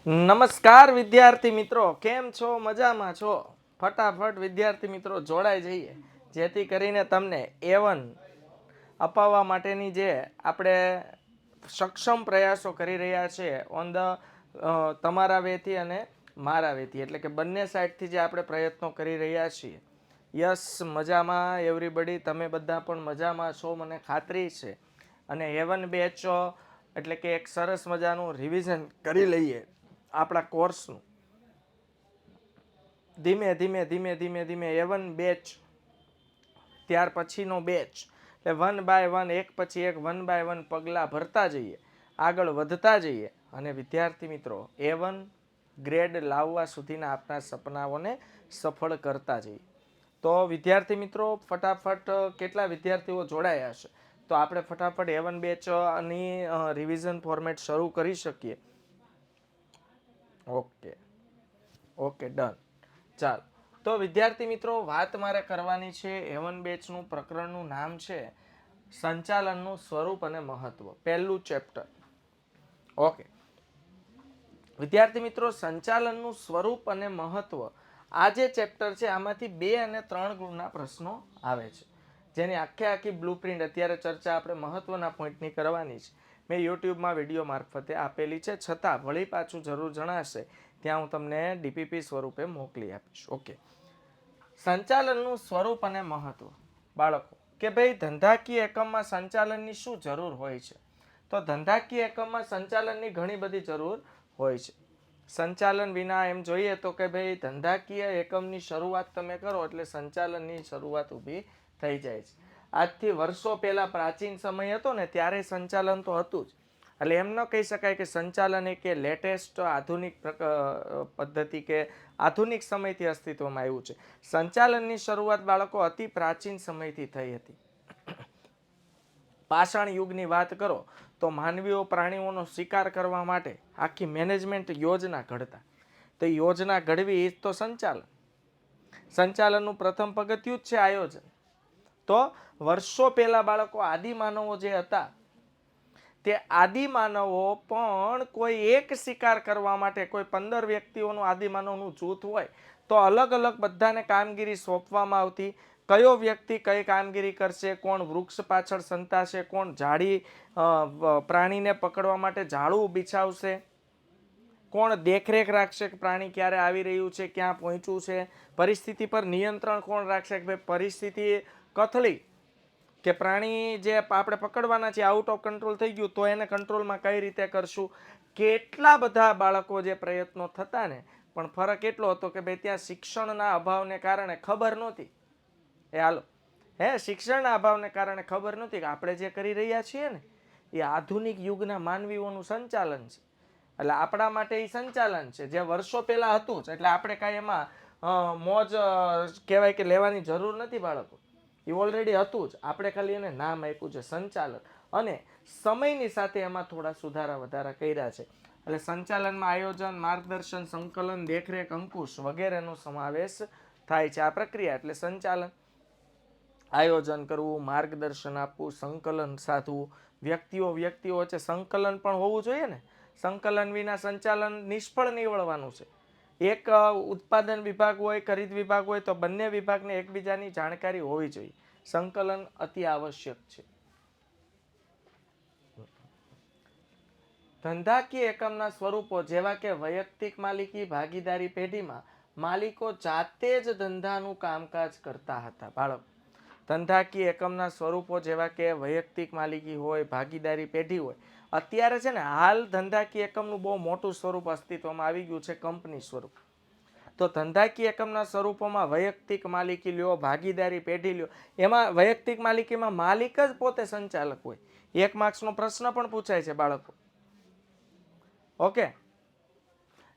નમસ્કાર વિદ્યાર્થી મિત્રો, કેમ છો? મજામાં છો? ફટાફટ વિદ્યાર્થી મિત્રો જોડાઈ જઈએ, જેથી કરીને તમને A1 અપાવવા માટેની જે આપણે સક્ષમ પ્રયાસો કરી રહ્યા છે ઓન ધ તમારા વેથી અને મારા વેથી, એટલે કે બંને સાઈડથી જે આપણે પ્રયત્નો કરી રહ્યા છીએ. યસ, મજામાં એવરીબડી, તમે બધા પણ મજામાં છો મને ખાતરી છે. અને A1 બેચ એટલે કે એક સરસ મજાનું રિવિઝન કરી લઈએ આપણા કોર્સનું. ધીમે ધીમે ધીમે ધીમે ધીમે A1 બેચ, ત્યાર પછીનો બેચ, એટલે 1 બાય 1 એક પછી એક 1 બાય 1 પગલાં ભરતા જઈએ, આગળ વધતા જઈએ અને વિદ્યાર્થી મિત્રો A1 ગ્રેડ લાવવા સુધીના આપણા સપનાઓને સફળ કરતા જઈએ. તો વિદ્યાર્થી મિત્રો ફટાફટ કેટલા વિદ્યાર્થીઓ જોડાયા છે, તો આપણે ફટાફટ A1 બેચની રિવિઝન ફોર્મેટ શરૂ કરી શકીએ. Okay done. ચાલો, તો વિદ્યાર્થી મિત્રો વાત મારે કરવાની છે A1 બેચનું પ્રકરણનું નામ છે સંચાલનનું સ્વરૂપ અને મહત્વ, પહેલું ચેપ્ટર. ઓકે વિદ્યાર્થી મિત્રો, સંચાલનનું સ્વરૂપ અને મહત્વ આ જે ચેપ્ટર છે આમાંથી 2 અને 3 ગુણના પ્રશ્નો આવે છે, જેની આખી બ્લુપ્રિન્ટ અત્યારે ચર્ચા આપણે મહત્વના પોઈન્ટની કરવાની છે. મેં યુટ્યુબમાં વિડીયો મારફતે આપેલી છે, છતાં વળી પાછું જરૂર જણાશે ત્યાં હું તમને ડીપીપી સ્વરૂપે મોકલી આપીશ. ઓકે, સંચાલનનું સ્વરૂપ અને મહત્વ. બાળકો કે ભાઈ ધંધાકીય એકમમાં સંચાલનની શું જરૂર હોય છે? તો ધંધાકીય એકમમાં સંચાલનની ઘણી બધી જરૂર હોય છે. સંચાલન વિના એમ જોઈએ તો કે ભાઈ ધંધાકીય એકમની શરૂઆત તમે કરો એટલે સંચાલનની શરૂઆત ઊભી થઈ જાય છે. આજથી વર્ષો પહેલા પ્રાચીન સમય હતો ને ત્યારે સંચાલન તો હતું જ, એટલે એમ ન કહી શકાય કે સંચાલન એ કે લેટેસ્ટ આધુનિક પદ્ધતિ કે આધુનિક સમયથી અસ્તિત્વમાં આવ્યું છે. સંચાલનની શરૂઆત બાળકો અતિ પ્રાચીન સમયથી થઈ હતી. પાષાણ યુગની વાત કરો તો માનવીઓ પ્રાણીઓનો શિકાર કરવા માટે આખી મેનેજમેન્ટ યોજના ઘડતા. તો યોજના ઘડવી એ તો સંચાલન. સંચાલનનું પ્રથમ પગથિયું જ છે આયોજન. તો વર્ષો પહેલા બાળકો આદિમાનવો જે હતા તે આદિમાનવો પણ કોઈ એક શિકાર કરવા માટે કોઈ 15 વ્યક્તિઓનું આદિમાનવનું જૂથ હોય તો અલગ અલગ બધાને કામગીરી સોંપવામાં આવતી. કયો વ્યક્તિ કઈ કામગીરી કરશે, કોણ વૃક્ષ પાછળ સંતાશે, કોણ ઝાડી પ્રાણીને પકડવા માટે ઝાડું બિછાવશે, કોણ દેખરેખ રાખશે કે પ્રાણી ક્યારે આવી રહ્યું છે, ક્યાં પહોંચ્યું છે, પરિસ્થિતિ પર નિયંત્રણ કોણ રાખશે કે ભાઈ પરિસ્થિતિ કથળી કે પ્રાણી જે આપણે પકડવાના છે આઉટ ઓફ કંટ્રોલ થઈ ગયું તો એને કંટ્રોલમાં કઈ રીતે કરશું. કેટલા બધા બાળકો જે પ્રયત્નો થતા ને, પણ ફરક એટલો હતો કે ભાઈ ત્યાં શિક્ષણના અભાવને કારણે ખબર નહોતી. શિક્ષણના અભાવને કારણે ખબર નહોતી કે આપણે જે કરી રહ્યા છીએ ને એ આધુનિક યુગના માનવીઓનું સંચાલન છે. એટલે આપણા માટે એ સંચાલન છે જે વર્ષો પહેલા હતું જ, એટલે આપણે કાંઈ એમાં મોજ કહેવાય કે લેવાની જરૂર નથી બાળકો. એ ઓલરેડી હતું જ, આપણે ખાલી એને નામ આપ્યું છે સંચાલન, અને સમયની સાથે એમાં થોડા સુધારા વધારા કર્યા છે. એટલે સંચાલનમાં આયોજન, માર્ગદર્શન, સંકલન, દેખરેખ, અંકુશ વગેરેનો સમાવેશ થાય છે આ પ્રક્રિયા એટલે સંચાલન. આયોજન કરવું, માર્ગદર્શન આપવું, સંકલન સાધવું, વ્યક્તિઓ વચ્ચે સંકલન પણ હોવું જોઈએ ને. સંકલન વિના સંચાલન નિષ્ફળ નીવડવાનું છે. એક ઉત્પાદન વિભાગ હોય, ખરીદ વિભાગ હોય તો બંને વિભાગને એકબીજાની જાણકારી હોવી જોઈએ. સંકલન અતિ આવશ્યક છે. ધંધાકીય એકમના સ્વરૂપો જેવા કે વૈયક્તિક માલિકી, ભાગીદારી પેઢીમાં માલિકો જાતે જ ધંધાનું કામકાજ કરતા હતા. બાળકો, ધંધાકીય એકમના સ્વરૂપો જેવા કે વૈયક્તિક માલિકી હોય, ભાગીદારી પેઢી હોય. અત્યારે છે ને હાલ ધંધાકીય એકમનું બહુ મોટું સ્વરૂપ અસ્તિત્વમાં આવી ગયું છે, કંપની સ્વરૂપ. તો ધંધાકીય એકમના સ્વરૂપોમાં વૈયક્તિક માલિકી લ્યો, ભાગીદારી પેઢી લ્યો. એમાં વૈયક્તિક માલિકીમાં માલિક જ પોતે સંચાલક હોય. 1 માર્ક્સનો પ્રશ્ન પણ પૂછાય છે બાળકો. ઓકે,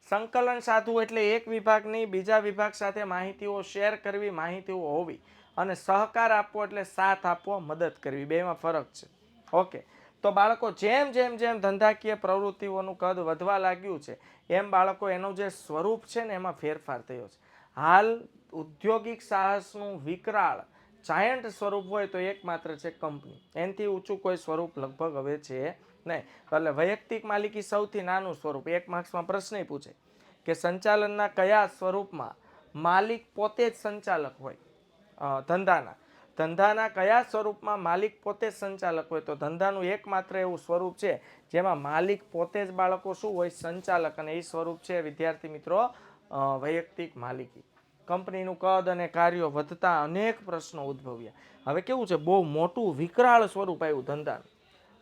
સંકલન સાધવું એટલે એક વિભાગની બીજા વિભાગ સાથે માહિતીઓ શેર કરવી, માહિતીઓ હોવી, અને સહકાર આપવો એટલે સાથ આપવો, મદદ કરવી. બેમાં ફરક છે. ઓકે, તો બાળકો જેમ જેમ જેમ ધંધાકીય પ્રવૃત્તિઓનું કદ વધવા લાગ્યું છે એમ બાળકો એનું જે સ્વરૂપ છે ને એમાં ફેરફાર થયો છે. હાલ ઔદ્યોગિક સાહસનું વિકરાળ જાયન્ટ સ્વરૂપ હોય તો એકમાત્ર છે કંપની. એનાથી ઊંચું કોઈ સ્વરૂપ લગભગ હવે છે નહીં. એટલે વૈયક્તિક માલિકી સૌથી નાનું સ્વરૂપ. 1 માર્ક્સમાં પ્રશ્ન પૂછે કે સંચાલનના કયા સ્વરૂપમાં માલિક પોતે જ સંચાલક હોય? ધંધાના કયા સ્વરૂપમાં માલિક પોતે જ સંચાલક હોય? તો ધંધાનું એકમાત્ર એવું સ્વરૂપ છે જેમાં માલિક પોતે જ બાળકો શું હોય? સંચાલક. અને એ સ્વરૂપ છે વિદ્યાર્થી મિત્રો વૈયક્તિક માલિકી. કંપનીનું કદ અને કાર્યો વધતા અનેક પ્રશ્નો ઉદ્ભવ્યા. હવે કેવું છે, બહુ મોટું વિકરાળ સ્વરૂપ આવ્યું ધંધાનું.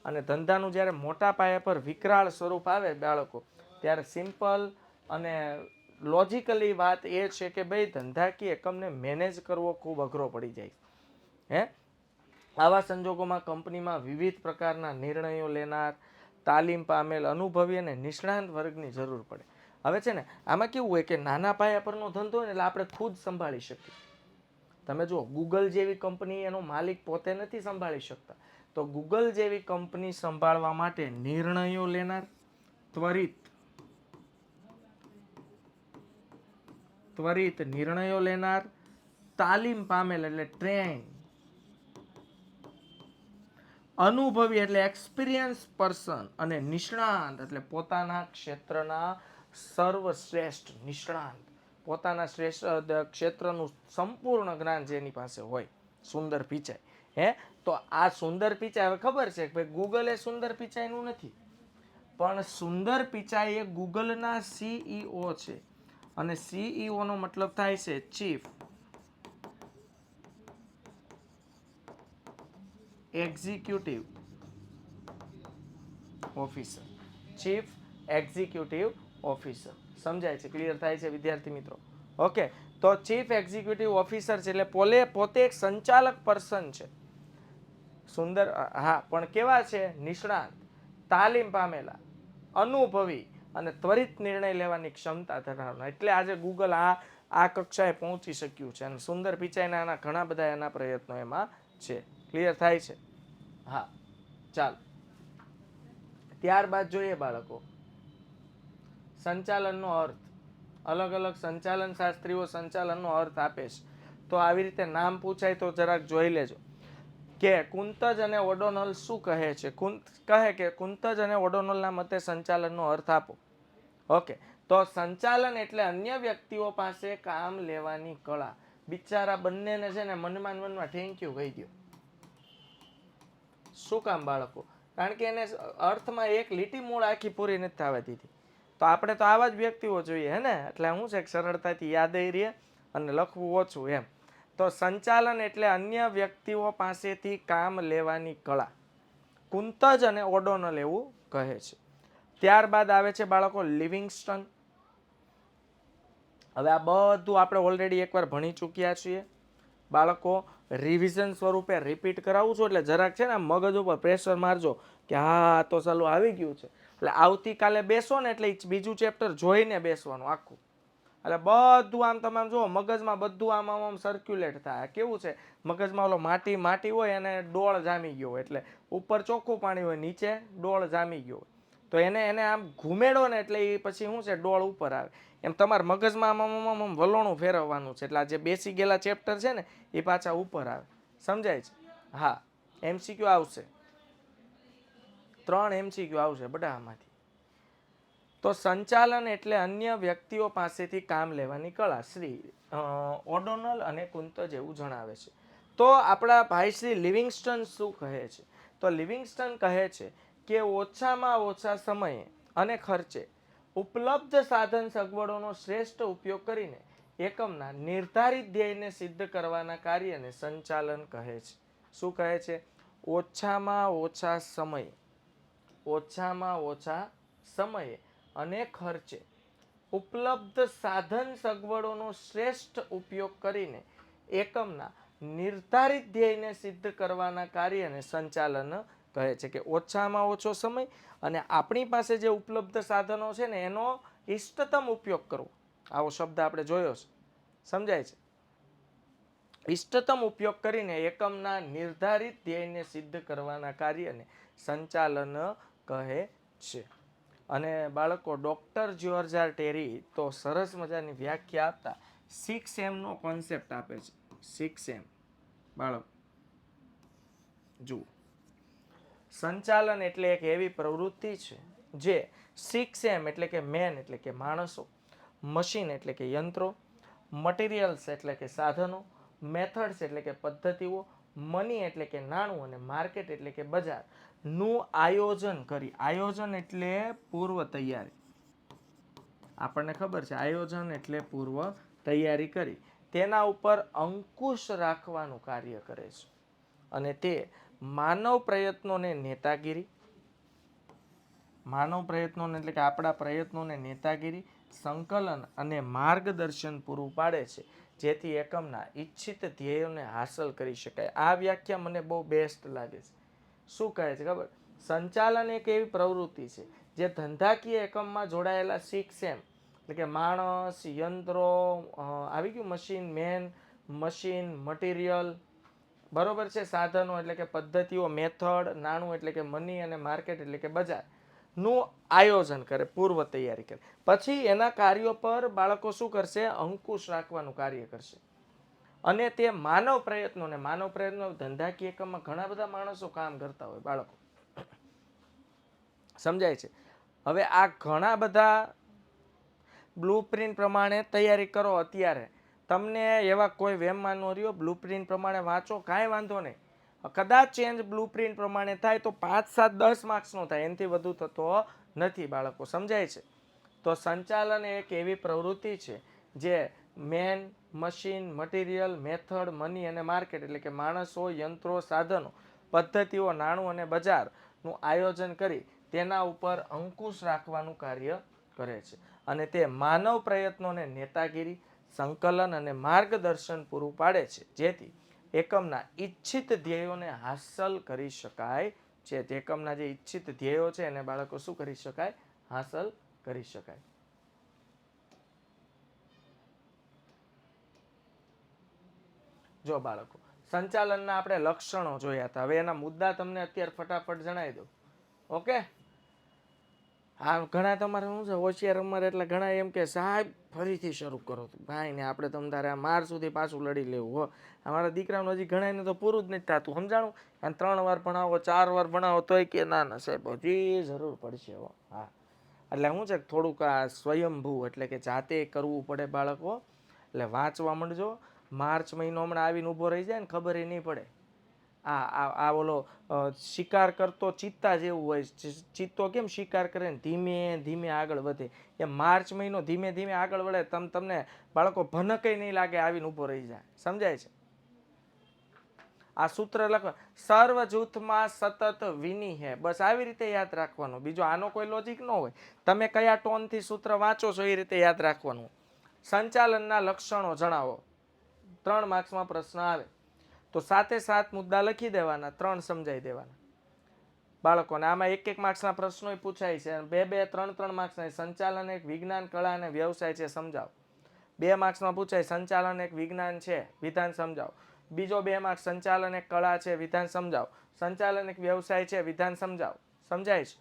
અને ધંધાનું જ્યારે મોટા પાયા પર વિકરાળ સ્વરૂપ આવે બાળકો, ત્યારે સિમ્પલ અને લોજિકલી વાત એ છે કે ભાઈ ધંધાકીય એકમને મેનેજ કરવો ખૂબ અઘરો પડી જાય. આવા સંજોગોમાં કંપનીમાં વિવિધ પ્રકારના નિર્ણયો લેનાર, તાલીમ પામેલ, અનુભવી અને નિષ્ણાંત વર્ગની જરૂર પડે. હવે છે ને, આમાં કેવું હોય કે નાના પાયા પરનો ધંધો હોય ને એટલે આપણે ખુદ સંભાળી શકીએ. તમે જુઓ, ગૂગલ જેવી કંપની એનો માલિક પોતે નથી સંભાળી શકતા. તો ગૂગલ જેવી કંપની સંભાળવા માટે નિર્ણયો લેનાર, ત્વરિત નિર્ણયો લેનાર, તાલીમ પામેલ એટલે ટ્રેન, અનુભવી એટલે એક્સપિરિયન્સ પર્સન, અને નિષ્ણાંત એટલે પોતાના ક્ષેત્રના સર્વશ્રેષ્ઠ નિષ્ણાંત, પોતાના શ્રેષ્ઠ ક્ષેત્રનું સંપૂર્ણ જ્ઞાન જેની પાસે હોય. સુંદર પિચાઈ. તો આ સુંદર પિચાઈ, હવે ખબર છે કે ભાઈ ગૂગલ એ સુંદર પિચાઈનું નથી, પણ સુંદર પિચાઈ એ ગૂગલના CEO છે. અને CEO નો મતલબ થાય છે chief executive officer. Chief executive officer. સમજાય છે? ક્લિયર થાય છે વિદ્યાર્થી મિત્રો? ઓકે. તો ચીફ એક્ઝિક્યુટિવ ઓફિસર છે એટલે પોતે એક સંચાલક પર્સન છે. સુંદર. હા, પણ કેવા છે? નિષ્ણાંત, તાલીમ પામેલા, અનુભવી અને ત્વરિત નિર્ણય લેવાની ક્ષમતા ધરાવનાર. એટલે આજે ગૂગલ આ કક્ષાએ પહોંચી શક્યું છે. અને સુંદર પિચાઈના ઘણા બધા એના પ્રયત્નો એમાં છે. ક્લિયર થાય છે? હા, ચાલો. ત્યારબાદ જોઈએ બાળકો સંચાલનનો અર્થ. અલગ અલગ સંચાલન શાસ્ત્રીઓ સંચાલનનો અર્થ આપે છે. તો આવી રીતે નામ પૂછાય તો જરાક જોઈ લેજો કે કુંતજ અને ઓડોનલ શું કહે છે. કહે કે કુંતજ અને ઓડોનલના મતે સંચાલનનો અર્થ આપો. ઓકે. તો સંચાલન એટલે અન્ય વ્યક્તિઓ પાસે કામ લેવાની કળા. બિચારા બંનેને છે ને મનમાં થેન્ક યુ કહી દો. શું કામ બાળકો? કારણ કે એને અર્થમાં એક લીટી મૂળ આખી પૂરી નથી થવા દીધી. તો આપણે તો આવા જ વ્યક્તિઓ જોઈએ હે ને, એટલે શું છે સરળતાથી યાદ રહે અને લખવું ઓછું એમ. તો સંચાલન એટલે અન્ય વ્યક્તિઓ પાસેથી કામ લેવાની કળા. કુંતજ અને ઓડોનલ એવું કહે છે. ત્યારબાદ આવે છે બાળકો લિવિંગસ્ટન. હવે આ બધું આપણે ઓલરેડી એકવાર ભણી ચૂક્યા છીએ બાળકો. રિવિઝન સ્વરૂપે રિપીટ કરાવું છું એટલે જરાક છે ને મગજ ઉપર પ્રેશર મારજો કે હા તો ચાલુ આવી ગયું છે. એટલે આવતીકાલે બેસો ને એટલે બીજું ચેપ્ટર જોઈને બેસવાનું આખું. એટલે બધું આમ તમે જુઓ મગજમાં બધું આમ સર્ક્યુલેટ થાય. કેવું છે, મગજમાં ઓલો માટી હોય અને ડોળ જામી ગયો હોય, એટલે ઉપર ચોખ્ખું પાણી હોય, નીચે ડોળ જામી ગયો હોય. તો એને આમ ઘૂમેડો ને એટલે એ પછી શું છે ડોળ ઉપર આવે. એમ તમારા મગજમાં આમ વલોણું ફેરવવાનું છે. એટલે આ જે બેસી ગયેલા ચેપ્ટર છે ને એ પાછા ઉપર આવે. સમજાય છે? હા, MCQ આવશે, 3 MCQ આવશે બધામાંથી. તો સંચાલન એટલે અન્ય વ્યક્તિઓ પાસેથી કામ લેવાની કળા. શ્રી ઓડોનલ અને કુંતજ એવું જણાવે છે. તો આપણા ભાઈ શ્રી લિવિંગસ્ટન શું કહે છે? તો લિવિંગસ્ટન કહે છે કે ઓછામાં ઓછા સમયે અને ખર્ચે ઉપલબ્ધ સાધન સગવડોનો શ્રેષ્ઠ ઉપયોગ કરીને એકમના નિર્ધારિત ધ્યેયને સિદ્ધ કરવાના કાર્યને સંચાલન કહે છે. શું કહે છે? ઓછામાં ઓછા સમયે અને ખર્ચે ઉપલબ્ધ સાધન સગવડોનો શ્રેષ્ઠ ઉપયોગ કરીને એકમના નિર્ધારિત ધ્યેયને સિદ્ધ કરવાના કાર્યને સંચાલન કહે છે. કે ઓછામાં ઓછો સમય અને આપણી પાસે જે ઉપલબ્ધ સાધનો છે ને એનો ઇષ્ટતમ ઉપયોગ કરવો. આવો શબ્દ આપણે જોયો છે. સમજાય છે? ઇષ્ટતમ ઉપયોગ કરીને એકમના નિર્ધારિત ધ્યેયને સિદ્ધ કરવાના કાર્યને સંચાલન કહે છે. અને બાળકો ડોક્ટર જ્યોર્જ આર ટેરી તો સરસ મજાની વ્યાખ્યા આપતા 6M નો કોન્સેપ્ટ આપે છે. 6M બાળકો જુઓ, સંચાલન એટલે એક એવી પ્રવૃત્તિ છે જે 6M એટલે કે મેન એટલે કે માણસો, મશીન એટલે કે યંત્રો, મટીરિયલ્સ એટલે કે સાધનો, મેથડ્સ એટલે કે પદ્ધતિઓ, મની એટલે કે નાણું અને માર્કેટ એટલે કે બજાર નું આયોજન કરી. આયોજન એટલે પૂર્વ તૈયારી. આપણને ખબર છે આયોજન એટલે પૂર્વ તૈયારી કરી તેના ઉપર અંકુશ રાખવાનું કાર્ય કરે છે. અને તે માનવ પ્રયત્નોને નેતાગીરી, માનવ પ્રયત્નોને એટલે કે આપણા પ્રયત્નોને નેતાગીરી, સંકલન અને માર્ગદર્શન પૂરું પાડે છે જેથી એકમના ઈચ્છિત ધ્યેયોને હાંસલ કરી શકાય. આ વ્યાખ્યા મને બહુ બેસ્ટ લાગે છે. શું કહે છે ખબર? સંચાલન એક એવી પ્રવૃત્તિ છે જે ધંધાકીય એકમમાં જોડાયેલા 6M એટલે કે માણસ, યંત્રો, આવી ગયું મશીન, મેન, મશીન, મટીરિયલ, બરોબર છે, સાધનો એટલે કે પદ્ધતિઓ, મેથડ, નાણું એટલે કે મની અને માર્કેટ એટલે કે બજાર નું આયોજન કરે, પૂર્વ તૈયારી કરે. પછી એના કાર્યો પર બાળકો શું કરશે? અંકુશ રાખવાનું કાર્ય કરશે. અને તે માનવ પ્રયત્નો ધંધાકીય એકમમાં ઘણા બધા માણસો કામ કરતા હોય બાળકો, સમજાય છે? હવે આ ઘણા બધા બ્લુપ્રિન્ટ પ્રમાણે તૈયારી કરો. અત્યારે તમને એવા કોઈ વહેમમાં ન રહ્યો, બ્લુપ્રિન્ટ પ્રમાણે વાંચો, કાંઈ વાંધો નહીં. કદાચ ચેન્જ બ્લુપ્રિન્ટ પ્રમાણે થાય તો 5, 7, 10 માર્ક્સનો થાય, એનાથી વધુ થતો નથી બાળકો, સમજાય છે? તો સંચાલન એક એવી પ્રવૃત્તિ છે જે man, machine, material, method, money અને માર્કેટ એટલે કે માણસો, યંત્રો, સાધનો, પદ્ધતિઓ, નાણું અને બજારનું આયોજન કરી તેના ઉપર અંકુશ રાખવાનું કાર્ય કરે છે. અને તે માનવ પ્રયત્નોને નેતાગીરી, સંકલન અને માર્ગદર્શન પૂરું પાડે છે જેથી એકમના ઈચ્છિત ધ્યેયોને હાંસલ કરી શકાય છે. એકમના જે ઈચ્છિત ધ્યેયો છે એને બાળકો શું કરી શકાય? હાંસલ કરી શકાય. જો બાળકો, સંચાલનના આપણે લક્ષણો જોયા હતા. હવે એના મુદ્દા તમને અત્યારે ફટાફટ જણાવી દઉં. ઓકે, આ ઘણા તમારે શું છે હોશિયાર અમારે એટલે ઘણા એમ કે સાહેબ ફરીથી શરૂ કરો ભાઈ ને આપણે તમ તારે માર સુધી પાછું લડી લેવું હો. અમારા દીકરાનું હજી ઘણાને તો પૂરું જ નથી થતું, સમજાણું? અને 3 વાર ભણાવો, 4 વાર ભણાવો તોય કે ના ના સાહેબ હજી જરૂર પડશે હો. હા, એટલે શું છે થોડુંક આ સ્વયંભૂ એટલે કે જાતે કરવું પડે બાળકો. એટલે વાંચવા માંડજો. માર્ચ મહિનો હમણાં આવીને ઊભો રહી જાય ને ખબર નહીં પડે. આ ઓલો શિકાર કરતો ચિત્તા જેવું હોય. ચિત્તો કેમ શિકાર કરે ને ધીમે ધીમે આગળ વધે, એ માર્ચ મહિનો ધીમે ધીમે આગળ વધે. તમને બાળકો ભનકય નહીં લાગે, આવીને ઊભો રહી જાય, સમજાય છે? આ સૂત્ર લખવા, સર્વ જૂથમાં સતત વિની હે, બસ આવી રીતે યાદ રાખવાનું. બીજો આનો કોઈ લોજિક ન હોય. તમે કયા ટોનથી સૂત્ર વાંચો છો એ રીતે યાદ રાખવાનું. સંચાલનના લક્ષણો જણાવો. 3 માર્ક્સમાં પ્રશ્ન આવે તો 7 મુદ્દા લખી દેવાના, 3 સમજાઈ દેવાના બાળકોને. આમાં 1 માર્ક્સના પ્રશ્નો પૂછાય છે, 2, 3 માર્ક્સના. સંચાલન એક વિજ્ઞાન, કળા અને વ્યવસાય છે, સમજાવો. 2 માર્ક્સમાં પૂછાય સંચાલન એક વિજ્ઞાન છે, વિધાન સમજાવો. બીજો 2 માર્ક્સ સંચાલન એક કળા છે, વિધાન સમજાવો. સંચાલન એક વ્યવસાય છે, વિધાન સમજાવો. સમજાય છે?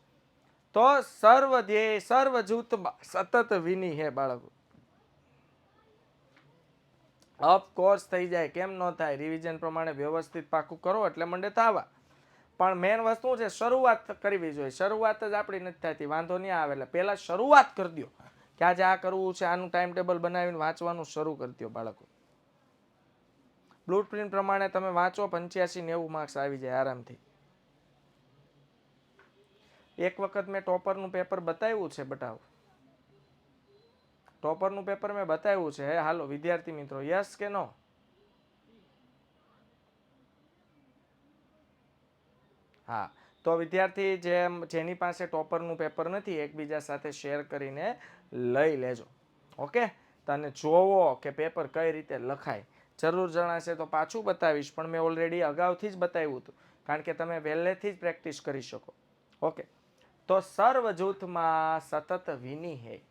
તો સર્વ ધ્યેય સર્વ જૂથ સતત વિની હે બાળકો. ઓફકોર્સ થઈ જાય, કેમ ન થાય? રિવિઝન પ્રમાણે વ્યવસ્થિત પાકું કરો એટલે મંડે થવા. પણ મેન વસ્તુ છે શરૂઆત કરવી જોઈએ. શરૂઆત જ આપણી નથી થતી, વાંધો નહીં આવે. એટલે પહેલા શરૂઆત કરી દો કે આજે આ કરવું છે, આનું ટાઈમ ટેબલ બનાવીને વાંચવાનું શરૂ કરી દો બાળકો. બ્લુપ્રિન્ટ પ્રમાણે તમે વાંચો, 85-90 માર્ક્સ આવી જાય આરામથી. એક વખત મેં ટોપરનું પેપર બતાવ્યું છે, બતાવો. ટોપરનું પેપર મેં બતાવ્યું છે. હાલો વિદ્યાર્થી મિત્રો, યસ કે નો? હા, તો વિદ્યાર્થી જેની પાસે ટોપરનું પેપર નથી, એકબીજા સાથે શેર કરીને લઈ લેજો. ઓકે, તને જોવો કે પેપર કઈ રીતે લખાય. જરૂર જણાશે તો પાછું બતાવીશ, પણ મેં ઓલરેડી અગાઉથી જ બતાવ્યું હતું, કારણ કે તમે પહેલેથી જ પ્રેક્ટિસ કરી શકો. ઓકે, તો સર્વ જૂથમાં સતત વિની હે.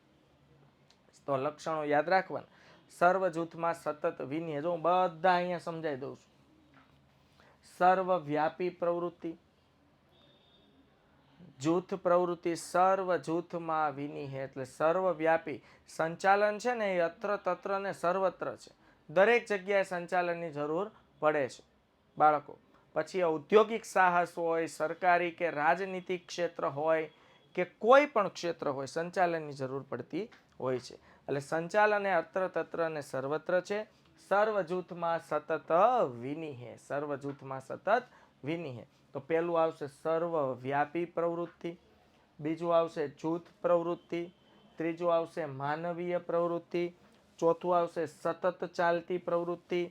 તો લક્ષણો યાદ રાખવાના. સર્વ જૂથમાં સતત વિની હે, જો હું બધા અહીંયા સમજાવી દઉં છું. સર્વવ્યાપી પ્રવૃત્તિ, જૂથ પ્રવૃત્તિ સર્વ જૂથમાં વિની હે એટલે સર્વવ્યાપી. સંચાલન છે ને એ અત્ર તત્ર ને સર્વત્ર છે, દરેક જગ્યાએ સંચાલનની જરૂર પડે છે બાળકો. પછી ઔદ્યોગિક સાહસ હોય, સરકારી કે રાજનીતિક ક્ષેત્ર હોય કે કોઈ પણ ક્ષેત્ર હોય, સંચાલનની જરૂર પડતી હોય છે. એટલે સંચાલન એ અત્ર તત્ર અને સર્વત્ર છે. સર્વ જૂથમાં સતત વિનિહે, સર્વ જૂથમાં સતત વિનિહે. તો પહેલું આવશે સર્વવ્યાપી પ્રવૃત્તિ, બીજું આવશે જૂથ પ્રવૃત્તિ, ત્રીજું આવશે માનવીય પ્રવૃત્તિ, ચોથું આવશે સતત ચાલતી પ્રવૃત્તિ,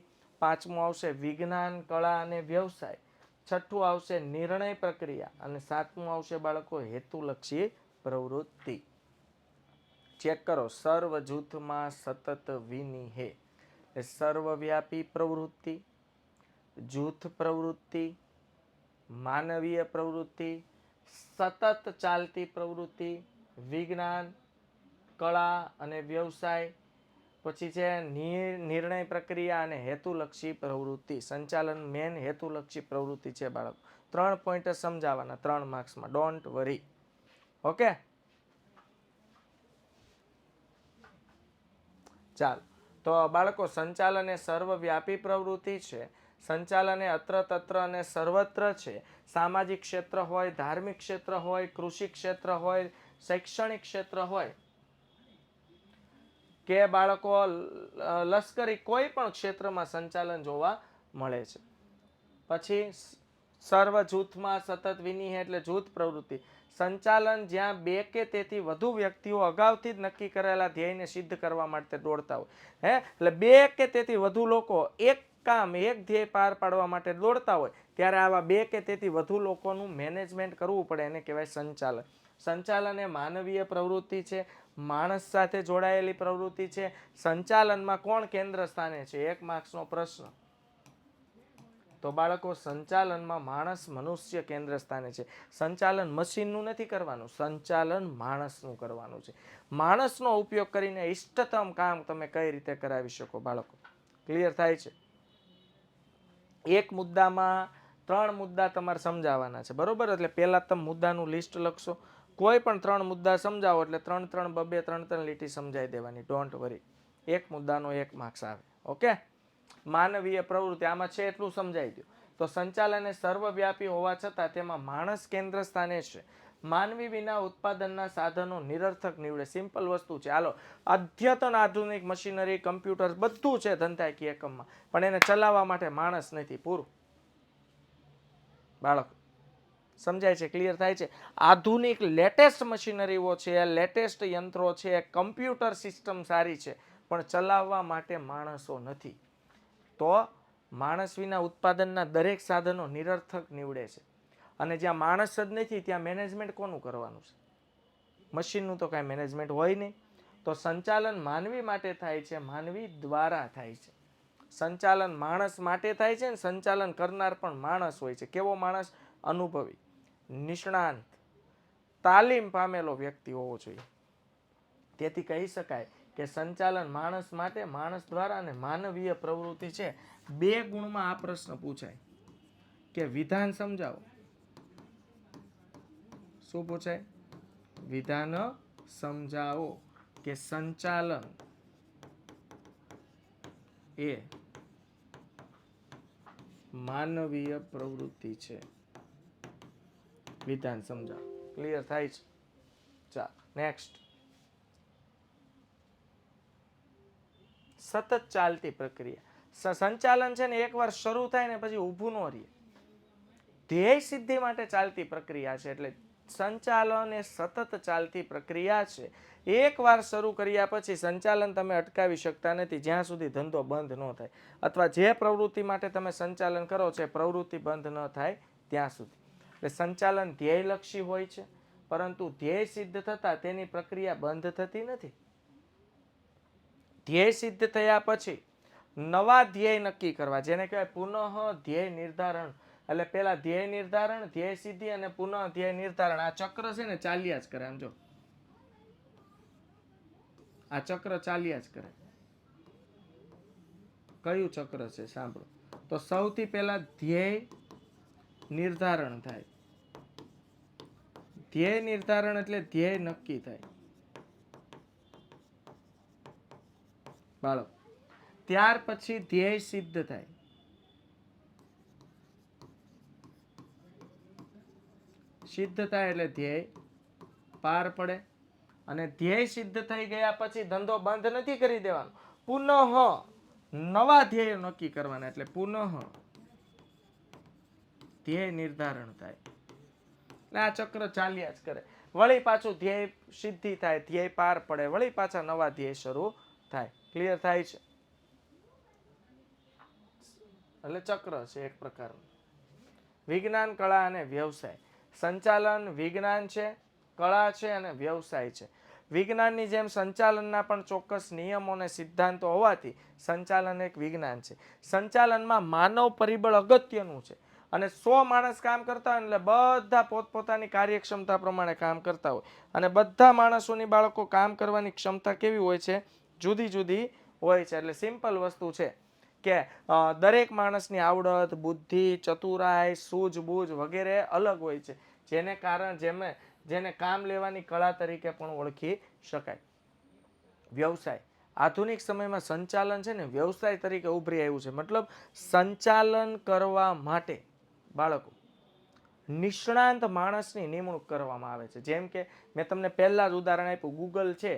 પાંચમું આવશે વિજ્ઞાન, કળા અને વ્યવસાય, છઠ્ઠું આવશે નિર્ણય પ્રક્રિયા અને સાતમું આવશે બાળકો હેતુલક્ષી પ્રવૃત્તિ. ચેક કરો, સર્વ જૂથમાં સતત વિનિહે એ સર્વવ્યાપી પ્રવૃત્તિ, જૂથ પ્રવૃત્તિ, માનવીય પ્રવૃત્તિ, સતત ચાલતી પ્રવૃત્તિ, વિજ્ઞાન, કળા અને વ્યવસાય, પછી છે નિર્ણય પ્રક્રિયા અને હેતુલક્ષી પ્રવૃત્તિ. સંચાલન મેન હેતુલક્ષી પ્રવૃત્તિ છે બાળકો. 3 પોઈન્ટ સમજાવવાના 3 માર્ક્સમાં, ડોન્ટ વરી. ઓકે, ચાલો. તો બાળકો સંચાલન એ સર્વવ્યાપી પ્રવૃત્તિ છે. સંચાલન એ અત્ર તત્ર અને સર્વત્ર છે. સામાજિક ક્ષેત્ર હોય, ધાર્મિક ક્ષેત્ર હોય, કૃષિ ક્ષેત્ર હોય, શૈક્ષણિક ક્ષેત્ર હોય કે બાળકો લશ્કરી કોઈ પણ ક્ષેત્રમાં સંચાલન જોવા મળે છે. પછી સર્વ જૂથમાં સતત વિનિહે એટલે જૂથ પ્રવૃત્તિ. સંચાલન જ્યાં 2 કે તેથી વધુ વ્યક્તિઓ અગાઉથી જ નક્કી કરેલા ધ્યેયને સિદ્ધ કરવા માટે દોડતા હોય. એટલે 2 કે તેથી વધુ લોકો એક કામ, એક ધ્યેય પાર પાડવા માટે દોડતા હોય ત્યારે આવા 2 કે તેથી વધુ લોકોનું મેનેજમેન્ટ કરવું પડે, એને કહેવાય સંચાલન. સંચાલન એ માનવીય પ્રવૃત્તિ છે, માણસ સાથે જોડાયેલી પ્રવૃત્તિ છે. સંચાલનમાં કોણ કેન્દ્ર સ્થાને છે? 1 માર્ક્સનો પ્રશ્ન. તો બાળકો સંચાલનમાં માણસ, મનુષ્ય કેન્દ્ર સ્થાને છે. સંચાલન મશીનનું નથી કરવાનું, સંચાલન માણસનું કરવાનું છે. માણસનો ઉપયોગ કરીને ઇષ્ટતમ કામ તમે કઈ રીતે કરાવી શકો બાળકો? ક્લિયર થાય છે? એક મુદ્દામાં 3 મુદ્દા તમારે સમજાવવાના છે, બરોબર? એટલે પહેલા તમે મુદ્દાનું લિસ્ટ લખશો. કોઈ પણ 3 મુદ્દા સમજાવો એટલે 3-3 બબે 3-3 લીટી સમજાવી દેવાની, ડોન્ટ વરી. એક મુદ્દાનો 1 માર્ક્સ આવે. ઓકે, માનવીય પ્રવૃત્તિ આમાં છે એટલું સમજાવી દો. તો સંચાલન એ સર્વવ્યાપી હોવા છતાં તેમાં માણસ કેન્દ્ર સ્થાને છે. માનવી વિના ઉત્પાદનના સાધનો નિરર્થક નીવડે. સિમ્પલ વસ્તુ છે. હાલો, અદ્યતન આધુનિક મશીનરી, કમ્પ્યુટર બધું છે ધંધાકીય એકમમાં, પણ એને ચલાવવા માટે માણસ નથી. પૂરું બાળકો, સમજાય છે? ક્લિયર થાય છે? આધુનિક લેટેસ્ટ મશીનરીઓ છે, લેટેસ્ટ યંત્રો છે, કમ્પ્યુટર સિસ્ટમ સારી છે, પણ ચલાવવા માટે માણસો નથી. તો માણસ વિના ઉત્પાદનના દરેક સાધનો નિરર્થક નીવડે છે. અને જ્યાં માણસ જ નથી ત્યાં મેનેજમેન્ટ કોનું કરવાનું છે? મશીનનું તો કાંઈ મેનેજમેન્ટ હોય નહીં. તો સંચાલન માનવી માટે થાય છે, માનવી દ્વારા થાય છે. સંચાલન માણસ માટે થાય છે ને સંચાલન કરનાર પણ માણસ હોય છે. કેવો માણસ? અનુભવી, નિષ્ણાંત, તાલીમ પામેલો વ્યક્તિ હોવો જોઈએ. તેથી કહી શકાય કે સંચાલન માણસ માટે, માણસ દ્વારા અને માનવીય પ્રવૃત્તિ છે. 2 ગુણમાં આ પ્રશ્ન પૂછાય કે વિધાન સમજાવો. શું પૂછાય? વિધાન સમજાવો કે સંચાલન એ માનવીય પ્રવૃત્તિ છે. વિધાન સમજાવો. ક્લિયર થાય છે? ચાલો નેક્સ્ટ. સતત ચાલતી પ્રક્રિયા. સંચાલન છે ને એકવાર શરૂ થાય ને પછી ઊભું ન રહે. ધ્યેય સિદ્ધિ માટે ચાલતી પ્રક્રિયા છે. એટલે સંચાલન એ સતત ચાલતી પ્રક્રિયા છે. એકવાર શરૂ કર્યા પછી સંચાલન તમે અટકાવી શકતા નથી જ્યાં સુધી ધંધો બંધ ન થાય, અથવા જે પ્રવૃત્તિ માટે તમે સંચાલન કરો છો પ્રવૃત્તિ બંધ ન થાય ત્યાં સુધી. એટલે સંચાલન ધ્યેયલક્ષી હોય છે, પરંતુ ધ્યેય સિદ્ધ થતાં તેની પ્રક્રિયા બંધ થતી નથી. ધ્યેય સિદ્ધ થયા પછી નવા ધ્યેય નક્કી કરવા, જેને કહેવાય પુનઃ ધ્યેય નિર્ધારણ. એટલે પેલા ધ્યેય નિર્ધારણ, ધ્યેય સિદ્ધિ અને પુનઃ ધ્યેય નિર્ધારણ. આ ચક્ર છે ને ચાલ્યા જ કરે. આમ જો, આ ચક્ર ચાલ્યા જ કરે. કયું ચક્ર છે સાંભળો. તો સૌથી પહેલા ધ્યેય નિર્ધારણ થાય. ધ્યેય નિર્ધારણ એટલે ધ્યેય નક્કી થાય બાળક. ત્યાર પછી ધ્યેય સિદ્ધ થાય. સિદ્ધ થાય એટલે ધ્યેય પાર પડે. અને ધ્યેય સિદ્ધ થઈ ગયા પછી ધંધો બંધ નથી કરી દેવાનો, પુનઃ નવા ધ્યેય નક્કી કરવાના, એટલે પુનઃ ધ્યેય નિર્ધારણ થાય. એટલે આ ચક્ર ચાલ્યા જ કરે. વળી પાછું ધ્યેય સિદ્ધિ થાય, ધ્યેય પાર પડે, વળી પાછા નવા ધ્યેય શરૂ થાય. ક્લિયર થાય છે? એટલે ચક્ર છે એક પ્રકારનું. વિજ્ઞાન, કળા અને વ્યવસાય. સંચાલન વિજ્ઞાન છે, કળા છે અને વ્યવસાય છે. વિજ્ઞાનની જેમ સંચાલનના પણ ચોક્કસ નિયમો અને સિદ્ધાંતો હોવાથી સંચાલન એક વિજ્ઞાન છે. સંચાલનમાં માનવ પરિબળ અગત્યનું છે. અને 100 માણસ કામ કરતા હોય એટલે બધા પોતપોતાની કાર્યક્ષમતા પ્રમાણે કામ કરતા હોય. અને બધા માણસોની બાળકો કામ કરવાની ક્ષમતા કેવી હોય છે? જુદી જુદી હોય છે. એટલે સિમ્પલ વસ્તુ છે કે દરેક માણસની આવડત, બુદ્ધિ, ચતુરાઈ, સૂઝબૂઝ વગેરે અલગ હોય છે, જેને કારણે જેને કામ લેવાની કળા તરીકે પણ ઓળખી શકાય. વ્યવસાય. આધુનિક સમયમાં સંચાલન છે ને વ્યવસાય તરીકે ઉભરી આવ્યું છે. મતલબ સંચાલન કરવા માટે બાળકો નિષ્ણાંત માણસની નિમણૂક કરવામાં આવે છે. જેમ કે મેં તમને પહેલા જ ઉદાહરણ આપ્યું, ગૂગલ છે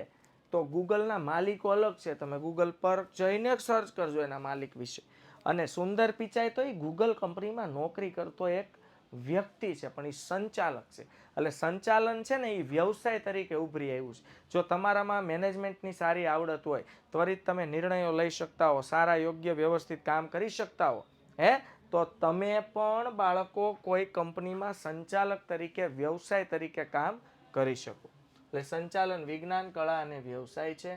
તો ગૂગલના માલિકો અલગ છે. તમે ગૂગલ પર જઈને સર્ચ કરજો એના માલિક વિશે. અને સુંદર પિચાઈ તો એ ગૂગલ કંપનીમાં નોકરી કરતો એક વ્યક્તિ છે, પણ એ સંચાલક છે. એટલે સંચાલન છે ને એ વ્યવસાય તરીકે ઉભરી આવ્યું છે. જો તમારામાં મેનેજમેન્ટની સારી આવડત હોય, ત્વરિત તમે નિર્ણયો લઈ શકતા હો, સારા યોગ્ય વ્યવસ્થિત કામ કરી શકતા હો, તો તમે પણ બાળકો કોઈ કંપનીમાં સંચાલક તરીકે, વ્યવસાય તરીકે કામ કરી શકો. એટલે સંચાલન વિજ્ઞાન, કળા અને વ્યવસાય છે.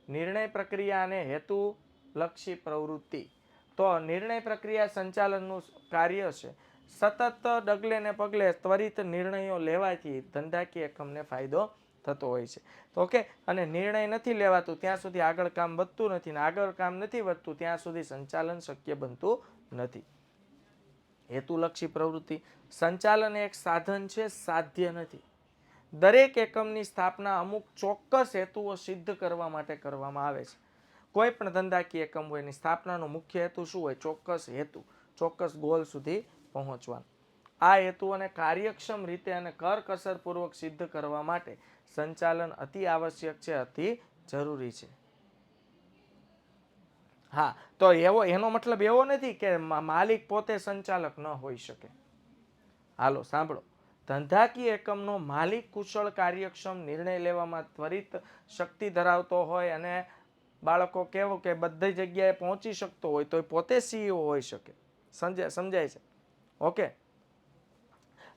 નિર્ણય પ્રક્રિયા અને હેતુલક્ષી પ્રવૃત્તિ. તો નિર્ણય પ્રક્રિયા સંચાલનનું કાર્ય છે. સતત ડગલે ને પગલે ત્વરિત નિર્ણયો લેવાથી ધંધાકીય એકમને ફાયદો થતો હોય છે. તો ઓકે, અને નિર્ણય નથી લેવાતું ત્યાં સુધી આગળ કામ વધતું નથી, ને આગળ કામ નથી વધતું ત્યાં સુધી સંચાલન શક્ય બનતું નથી. હેતુલક્ષી પ્રવૃત્તિ. સંચાલન એક સાધન છે, સાધ્ય નથી. દરેક એકમની સ્થાપના અમુક ચોક્કસ હેતુઓ સિદ્ધ કરવા માટે કરવામાં આવે છે. કોઈ પણ ધંધાકીય એકમ હોય એની સ્થાપનાનો મુખ્ય હેતુ શું હોય? ચોક્કસ હેતુ, ચોક્કસ ગોલ સુધી પહોંચવાનું. આ હેતુઓને કાર્યક્ષમ રીતે અને કરકસરપૂર્વક સિદ્ધ કરવા માટે સંચાલન અતિ આવશ્યક છે, અતિ જરૂરી છે. હા, તો એનો મતલબ એવો નથી કે માલિક પોતે સંચાલક ન હોઈ શકે. હાલો સાંભળો. ધંધાકીય એકમનો માલિક કુશળ, કાર્યક્ષમ, નિર્ણય લેવામાં ત્વરિત શક્તિ ધરાવતો હોય અને બાળકો કેવું કે બધી જગ્યાએ પહોંચી શકતો હોય તો પોતે સીઈઓ હોઈ શકે. સમજાય છે? ઓકે.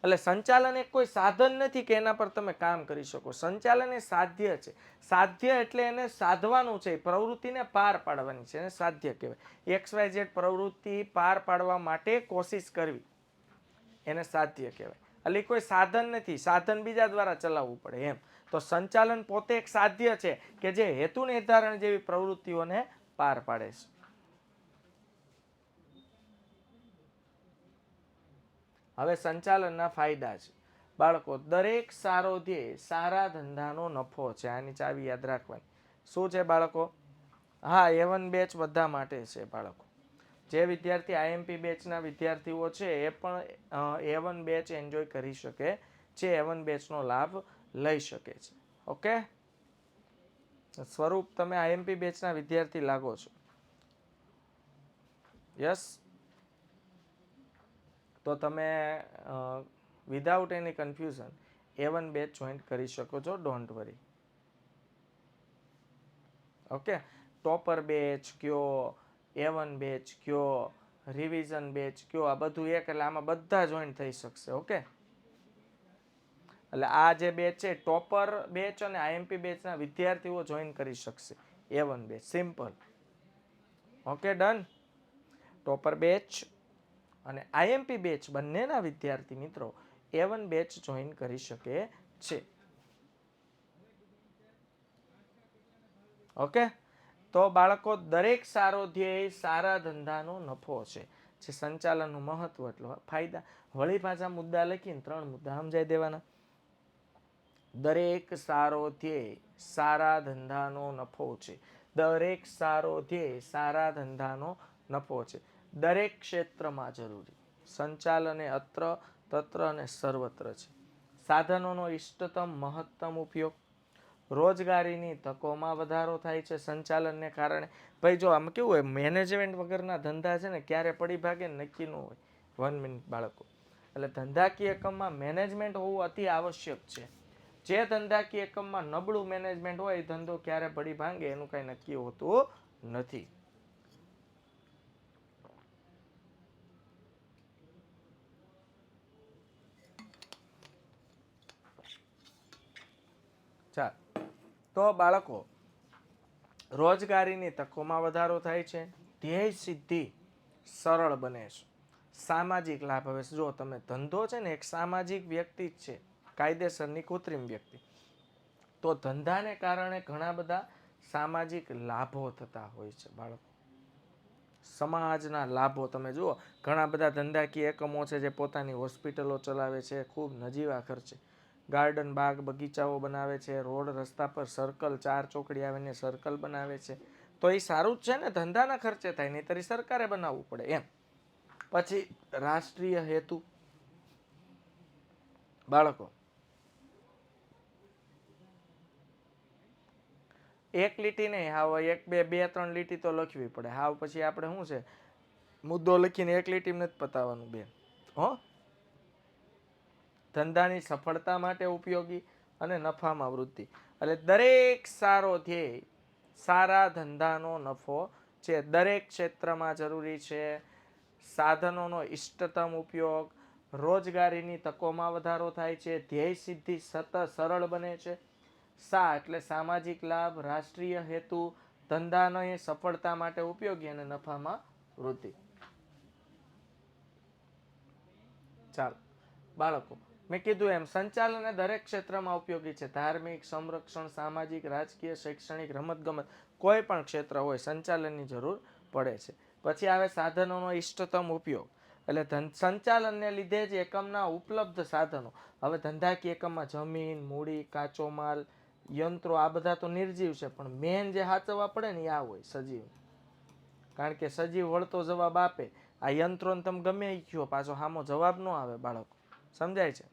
એટલે સંચાલન એક કોઈ સાધન નથી કે એના પર તમે કામ કરી શકો. સંચાલન એ સાધ્ય છે. સાધ્ય એટલે એને સાધવાનું છે, પ્રવૃત્તિને પાર પાડવાની છે, એને સાધ્ય કહેવાય. XYZ પ્રવૃત્તિ પાર પાડવા માટે કોશિશ કરવી એને સાધ્ય કહેવાય. એટલે કોઈ સાધન નથી, સાધન બીજા દ્વારા ચલાવવું પડે એમ. તો સંચાલન પોતે એક સાધ્ય છે કે જે હેતુ નિર્ધારણ જેવી પ્રવૃત્તિઓને પાર પાડે છે. હવે સંચાલનના ફાયદા છે. બાળકો, દરેક સારો ધ્યેય સારા ધંધાનો નફો છે. આની ચાવી યાદ રાખવાની. શું છે બાળકો? હા, A1 બેચ બધા માટે છે બાળકો. જે વિદ્યાર્થી IMP બેચના વિદ્યાર્થીઓ છે એ પણ A1 બેચ એન્જોય કરી શકે છે, A1 બેચનો લાભ લઈ શકે છે. ઓકે, સ્વરૂપ તમે IMP બેચના વિદ્યાર્થી લાગો છો? યસ. તો તમે વિધાઉટ એની કન્ફ્યુઝન A1 બેચ જોઈન કરી શકો છો, don't worry. Okay, topper batch કયો, A1 બેચ કયો, રિવિઝન બેચ કયો, આ બધું એક, એટલે આમાં બધા જોઈન થઈ શકશે. ઓકે, એટલે આ જે બેચ છે ટોપર બેચ અને IMP બેચના વિદ્યાર્થીઓ જોઈન કરી શકશે A1 batch. Simple. Okay, done. Topper batch અને IMP બેચ બંનેના વિદ્યાર્થી મિત્રો A1 બેચ જોઈન કરી શકે છે. ઓકે, તો બાળકો, દરેક સારો ધ્યેય સારા ધંધાનો નફો છે. જે સંચાલનનું મહત્વ એટલે ફાયદા. વળી પાછા મુદ્દા લખીને 3 મુદ્દા સમજાઈ દેવાના. દરેક સારો ધ્યેય સારા ધંધાનો નફો છે. દરેક સારો ધ્યેય સારા ધંધાનો નફો છે. દરેક ક્ષેત્રમાં જરૂરી. સંચાલન એ અત્ર તત્ર અને સર્વત્ર છે. સાધનોનો ઇષ્ટતમ મહત્તમ ઉપયોગ, રોજગારીની તકોમાં વધારો થાય છે સંચાલનને કારણે. ભાઈ જો આમાં કેવું હોય, મેનેજમેન્ટ વગરના ધંધા છે ને ક્યારે પડી ભાગે નક્કી ન હોય. 1 મિનિટ બાળકો. એટલે ધંધાકીય એકમમાં મેનેજમેન્ટ હોવું અતિ આવશ્યક છે. જે ધંધાકીય એકમમાં નબળું મેનેજમેન્ટ હોય એ ધંધો ક્યારે પડી ભાંગે એનું કઈ નક્કી હોતું નથી. ચાલ તો બાળકો, રોજગારીની તકોમાં વધારો થાય છે, ધ્યેય સિદ્ધિ સરળ બને છે, સામાજિક લાભ. હવે જો તમે ધંધો છે ને એક સામાજિક વ્યક્તિ જ છે, કાયદેસરની કૃત્રિમ વ્યક્તિ. તો ધંધાને કારણે ઘણા બધા સામાજિક લાભો થતા હોય છે બાળકો. સમાજના લાભો તમે જુઓ, ઘણા બધા ધંધાકીય એકમો છે જે પોતાની હોસ્પિટલો ચલાવે છે ખૂબ નજીવા ખર્ચે, ગાર્ડન બાગ બગીચાઓ બનાવે છે, રોડ રસ્તા પર સર્કલ 4 ચોકડી આવીને સર્કલ બનાવે છે. તો એ સારું જ છે ને, ધંધાના ખર્ચે થાય, નહીંતર સરકારે બનાવવું પડે એમ. પછી રાષ્ટ્રીય હેતુ બાળકો, એક લીટી નહીં, હાવ એક બે ત્રણ લીટી તો લખવી પડે. હાવ પછી આપણે શું છે, મુદ્દો લખીને એક લીટી નથી પતાવવાનું બેન. હો, ધંધાની સફળતા માટે ઉપયોગી અને નફામાં વૃદ્ધિ. એટલે દરેક સારો ધ્યેય સારા ધંધાનો નફો છે, દરેક ક્ષેત્રમાં જરૂરી છે. સાધનોનો ઇષ્ટતમ ઉપયોગ, રોજગારીની તકોમાં વધારો થાય છે, ધ્યેય સિદ્ધિ સતત સરળ બને છે. સા એટલે સામાજિક લાભ, રાષ્ટ્રીય હેતુ, ધંધાની સફળતા માટે ઉપયોગી અને નફામાં વૃદ્ધિ. ચાલો બાળકો, મેં કીધું એમ સંચાલન એ દરેક ક્ષેત્રમાં ઉપયોગી છે. ધાર્મિક, સંરક્ષણ, સામાજિક, રાજકીય, શૈક્ષણિક, રમતગમત, કોઈ પણ ક્ષેત્ર હોય સંચાલનની જરૂર પડે છે. પછી આવે સાધનોનો ઇષ્ટતમ ઉપયોગ. એટલે સંચાલનને લીધે જ એકમના ઉપલબ્ધ સાધનો. હવે ધંધાકીય એકમમાં જમીન, મૂડી, કાચો માલ, યંત્રો આ બધા તો નિર્જીવ છે, પણ મેન જે સાચવવા પડે ને આ હોય સજીવ. કારણ કે સજીવ વળતો જવાબ આપે. આ યંત્રોને તમે ગમે એ કહો, પાછો સામો જવાબ ન આવે બાળકો. સમજાય છે?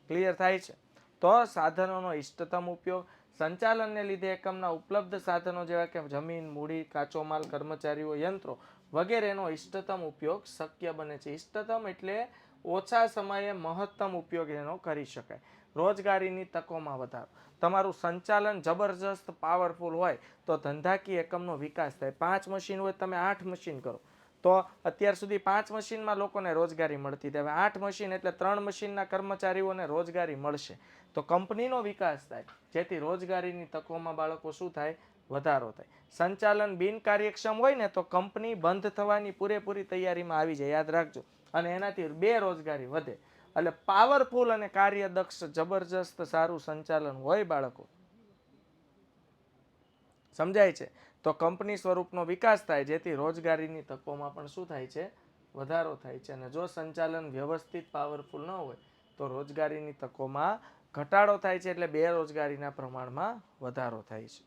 ક્લિયર થાય છે? તો સાધનોનો ઇષ્ટતમ ઉપયોગ, સંચાલનને લીધે એકમના ઉપલબ્ધ સાધનો જેવા કે જમીન, મૂડી, કાચો માલ, કર્મચારીઓ, યંત્રો વગેરેનો ઇષ્ટતમ ઉપયોગ શક્ય બને છે. ઇષ્ટતમ એટલે ઓછા સમયે મહત્તમ ઉપયોગ એનો કરી શકાય. રોજગારીની તકોમાં વધારો. તમારું સંચાલન જબરજસ્ત પાવરફુલ હોય તો ધંધાકીય એકમનો વિકાસ થાય. 5 મશીન હોય તમે 8 મશીન કરો તો અત્યાર સુધી 5 મશીનમાં લોકોને રોજગારી મળતી હતી. હવે 8 મશીન એટલે 3 મશીનના કર્મચારીઓને રોજગારી મળશે. તો કંપનીનો વિકાસ થાય, જેથી રોજગારીની તકોમાં બાળકો શું થાય, વધારો થાય. સંચાલન બિનકાર્યક્ષમ હોય ને તો કંપની બંધ થવાની પૂરેપૂરી તૈયારીમાં આવી જાય, યાદ રાખજો. અને એનાથી બેરોજગારી વધે. એટલે પાવરફુલ અને કાર્યદક્ષ જબરજસ્ત સારું સંચાલન હોય બાળકો, સમજાય છે? તો કંપની સ્વરૂપનો વિકાસ થાય, જેથી રોજગારીની તકોમાં પણ શું થાય છે, વધારો થાય છે. અને જો સંચાલન વ્યવસ્થિત પાવરફુલ ન હોય તો રોજગારીની તકોમાં ઘટાડો થાય છે, એટલે બેરોજગારીના પ્રમાણમાં વધારો થાય છે.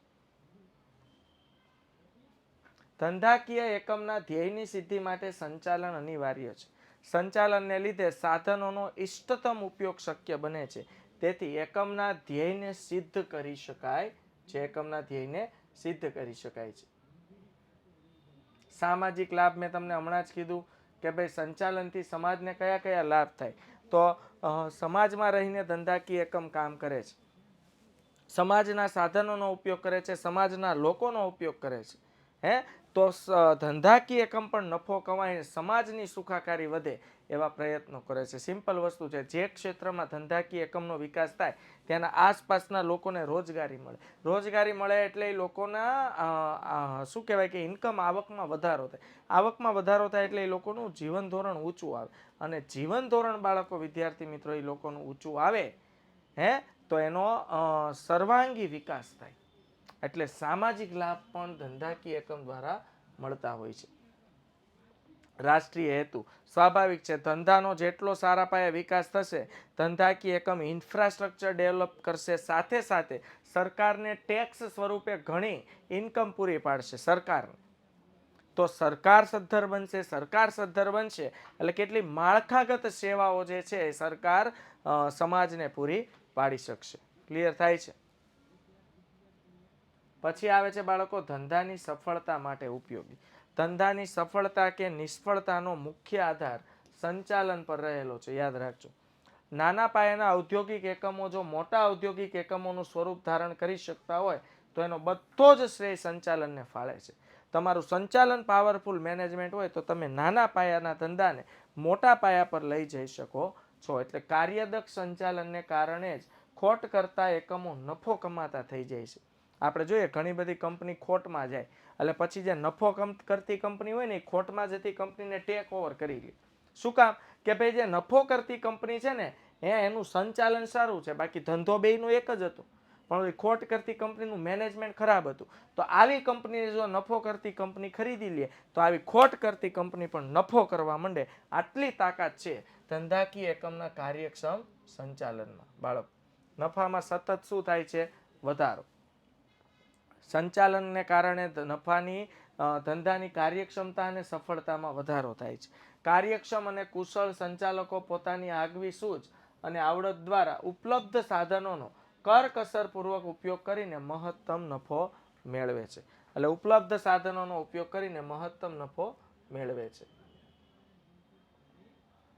ધંધાકીય એકમના ધ્યેયની સિદ્ધિ માટે સંચાલન અનિવાર્ય છે. સંચાલનને લીધે સાધનોનો ઇષ્ટતમ ઉપયોગ શક્ય બને છે, તેથી એકમના ધ્યેયને સિદ્ધ કરી શકાય છે. એકમના ધ્યેયને સિદ્ધ કરી શકાય છે. સામાજિક લાભ મેં તમને હમણાં જ કીધું કે ભાઈ સંચાલનથી સમાજને કયા કયા લાભ થાય. તો સમાજમાં રહીને ધંધાકીય એકમ કામ કરે છે, સમાજના સાધનોનો ઉપયોગ કરે છે, સમાજના લોકોનો ઉપયોગ કરે છે. તો ધંધાકીય એકમ પણ નફો કમાઈને સમાજની સુખાકારી વધે એવા પ્રયત્નો કરે છે. સિમ્પલ વસ્તુ છે, જે ક્ષેત્રમાં ધંધાકીય એકમનો વિકાસ થાય ત્યાંના આસપાસના લોકોને રોજગારી મળે. રોજગારી મળે એટલે એ લોકોના શું કહેવાય કે ઇન્કમ, આવકમાં વધારો થાય. આવકમાં વધારો થાય એટલે એ લોકોનું જીવન ધોરણ ઊંચું આવે. અને જીવન ધોરણ બાળકો, વિદ્યાર્થી મિત્રો, એ લોકોનું ઊંચું આવે તો એનો સર્વાંગી વિકાસ થાય. એટલે સામાજિક લાભ પણ ધંધાકીય એકમ દ્વારા મળતા હોય છે. રાષ્ટ્રીય હેતુ સ્વાભાવિક છે, ધંધાનો જેટલો સારા પાયે વિકાસ થશે, ધંધાકીય એકમ ઇન્ફ્રાસ્ટ્રક્ચર ડેવલપ કરશે, સાથે સાથે સરકારને ટેક્સ સ્વરૂપે ઘણી ઇન્કમ પૂરી પાડશે. સરકારને તો સરકાર સદ્ધર બનશે. સરકાર સદ્ધર બનશે એટલે કેટલી માળખાગત સેવાઓ જે છે એ સરકાર સમાજને પૂરી પાડી શકશે. ક્લિયર થાય છે? પછી આવે છે બાળકો ધંધાની સફળતા માટે ઉપયોગી. ધંધાની સફળતા કે નિષ્ફળતાનો મુખ્ય આધાર સંચાલન પર રહેલો છે. યાદ રાખજો. નાના પાયાના ઔદ્યોગિક એકમો જો મોટા ઔદ્યોગિક એકમોનું સ્વરૂપ ધારણ કરી શકતા હોય તો એનો બધો જ શ્રેય સંચાલનને ફાળે છે. તમારું સંચાલન પાવરફુલ મેનેજમેન્ટ હોય તો તમે નાના પાયાના ધંધાને મોટા પાયા પર લઈ જઈ શકો છો. એટલે કાર્યદક્ષ સંચાલનને કારણે જ ખોટ કરતા એકમો નફો કમાતા થઈ જાય છે. આપણે જોઈએ ઘણી બધી કંપની ખોટમાં જાય એટલે પછી જે નફો કરતી કંપની હોય ને એ ખોટમાં જતી કંપનીને ટેક ઓવર કરી લે. શું કામ? કે ભાઈ જે નફો કરતી કંપની છે ને એનું સંચાલન સારું છે, બાકી ધંધો બેયનો એક જ હતો, પણ ખોટ કરતી કંપનીનું મેનેજમેન્ટ ખરાબ હતું. તો આવી કંપની જો નફો કરતી કંપની ખરીદી લે તો આવી ખોટ કરતી કંપની પણ નફો કરવા માંડે. આટલી તાકાત છે ધંધાકીય એકમના કાર્યક્ષમ સંચાલનમાં. બાળક નફામાં સતત શું થાય છે? વધારો. સંચાલનને કારણે નફાની ધંધાની કાર્યક્ષમતા અને સફળતામાં વધારો થાય છે. કાર્યક્ષમ અને કુશળ સંચાલકો પોતાની આગવી સૂઝ અને આવડત દ્વારા ઉપલબ્ધ સાધનોનો કરકસરપૂર્વક ઉપયોગ કરીને મહત્તમ નફો મેળવે છે. એટલે ઉપલબ્ધ સાધનોનો ઉપયોગ કરીને મહત્તમ નફો મેળવે છે.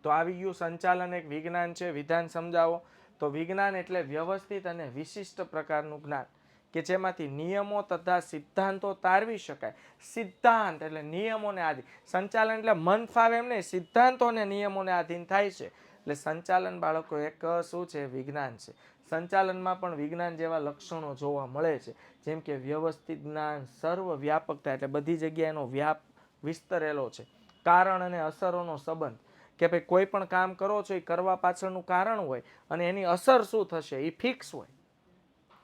તો આવી ગયું સંચાલન એક વિજ્ઞાન છે. વિધાન સમજાવો. તો વિજ્ઞાન એટલે વ્યવસ્થિત અને વિશિષ્ટ પ્રકારનું જ્ઞાન કે જેમાંથી નિયમો તથા સિદ્ધાંતો તારવી શકાય. સિદ્ધાંત એટલે નિયમોને આધીન. સંચાલન એટલે મન ફાવે એમ નહીં, સિદ્ધાંતો અને નિયમોને આધીન થાય છે. એટલે સંચાલન બાળકો એક શું છે? વિજ્ઞાન છે. સંચાલનમાં પણ વિજ્ઞાન જેવા લક્ષણો જોવા મળે છે, જેમ કે વ્યવસ્થિત જ્ઞાન, સર્વવ્યાપકતા એટલે બધી જગ્યાએ એનો વ્યાપ વિસ્તરેલો છે. કારણ અને અસરોનો સંબંધ કે ભાઈ કોઈ પણ કામ કરો છો એ કરવા પાછળનું કારણ હોય અને એની અસર શું થશે એ ફિક્સ હોય.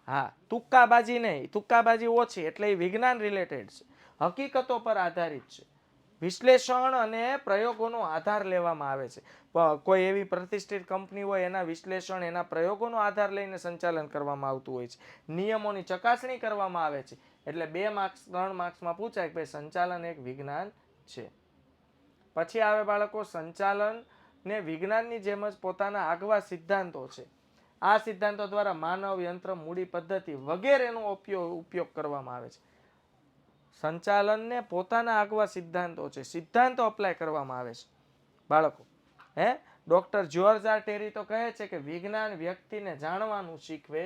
હા, તુક્કાબાજી નહીં, તુક્કાબાજી ઓછી, એટલે એ વિજ્ઞાન રિલેટેડ છે, હકીકતો પર આધારિત છે. વિશ્લેષણ અને પ્રયોગોનો આધાર લેવામાં આવે છે. કોઈ એવી પ્રતિષ્ઠિત કંપની હોય એના વિશ્લેષણ, એના પ્રયોગોનો આધાર લઈને સંચાલન કરવામાં આવતું હોય છે. નિયમોની ચકાસણી કરવામાં આવે છે. એટલે 2 માર્ક્સ 3 માર્ક્સમાં પૂછાય કે ભાઈ સંચાલન એક વિજ્ઞાન છે. પછી આવે બાળકો સંચાલન ને વિજ્ઞાનની જેમ જ પોતાના આગવા સિદ્ધાંતો છે. આ સિદ્ધાંતો દ્વારા માનવ, યંત્ર, મૂડી પદ્ધતિ વગેરેનો ઉપયોગ કરવામાં આવે છે. સંચાલનને પોતાના આગવા સિદ્ધાંતો છે, સિદ્ધાંતો અપ્લાય કરવામાં આવે છે. બાળકો ડોક્ટર જ્યોર્જ આર ટેરી તો કહે છે કે વિજ્ઞાન વ્યક્તિને જાણવાનું શીખવે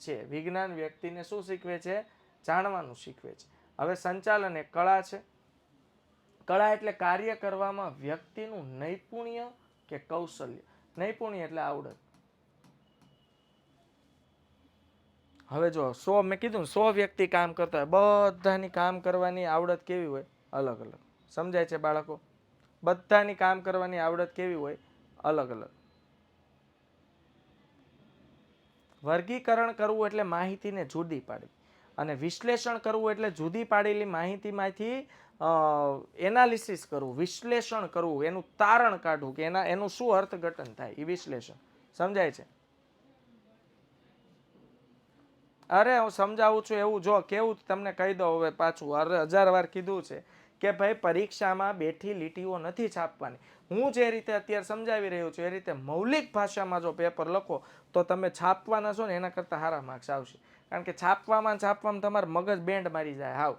છે. વિજ્ઞાન વ્યક્તિને શું શીખવે છે? જાણવાનું શીખવે છે. હવે સંચાલન એક કળા છે. કળા એટલે કાર્ય કરવામાં વ્યક્તિનું નૈપુણ્ય કે કૌશલ્ય. નૈપુણ્ય એટલે આવડત. હવે જો 100 મેં કીધું 100 વ્યક્તિ કામ કરતા હોય, બધાની કામ કરવાની આવડત કેવી હોય? અલગ અલગ. સમજાય છે બાળકો? બધાની કામ કરવાની આવડત કેવી હોય? અલગ અલગ. વર્ગીકરણ કરવું એટલે માહિતીને જુદી પાડવી, અને વિશ્લેષણ કરવું એટલે જુદી પાડેલી માહિતીમાંથી એનાલિસિસ કરવું, વિશ્લેષણ કરવું, એનું તારણ કાઢવું કે એનું શું અર્થઘટન થાય, એ વિશ્લેષણ. સમજાય છે? અરે હું સમજાવું છું એવું જો કેવું તમને કહી દઉં હવે પાછું 1000 વાર કીધું છે કે ભાઈ પરીક્ષામાં બેઠી લીટીઓ નથી છાપવાની. હું જે રીતે અત્યારે સમજાવી રહ્યો છું એ રીતે મૌલિક ભાષામાં જો પેપર લખો તો તમે છાપવાના છો ને એના કરતાં સારા માર્ક્સ આવશે. કારણ કે છાપવામાં તમારું મગજ બેન્ડ મારી જાય. હાવ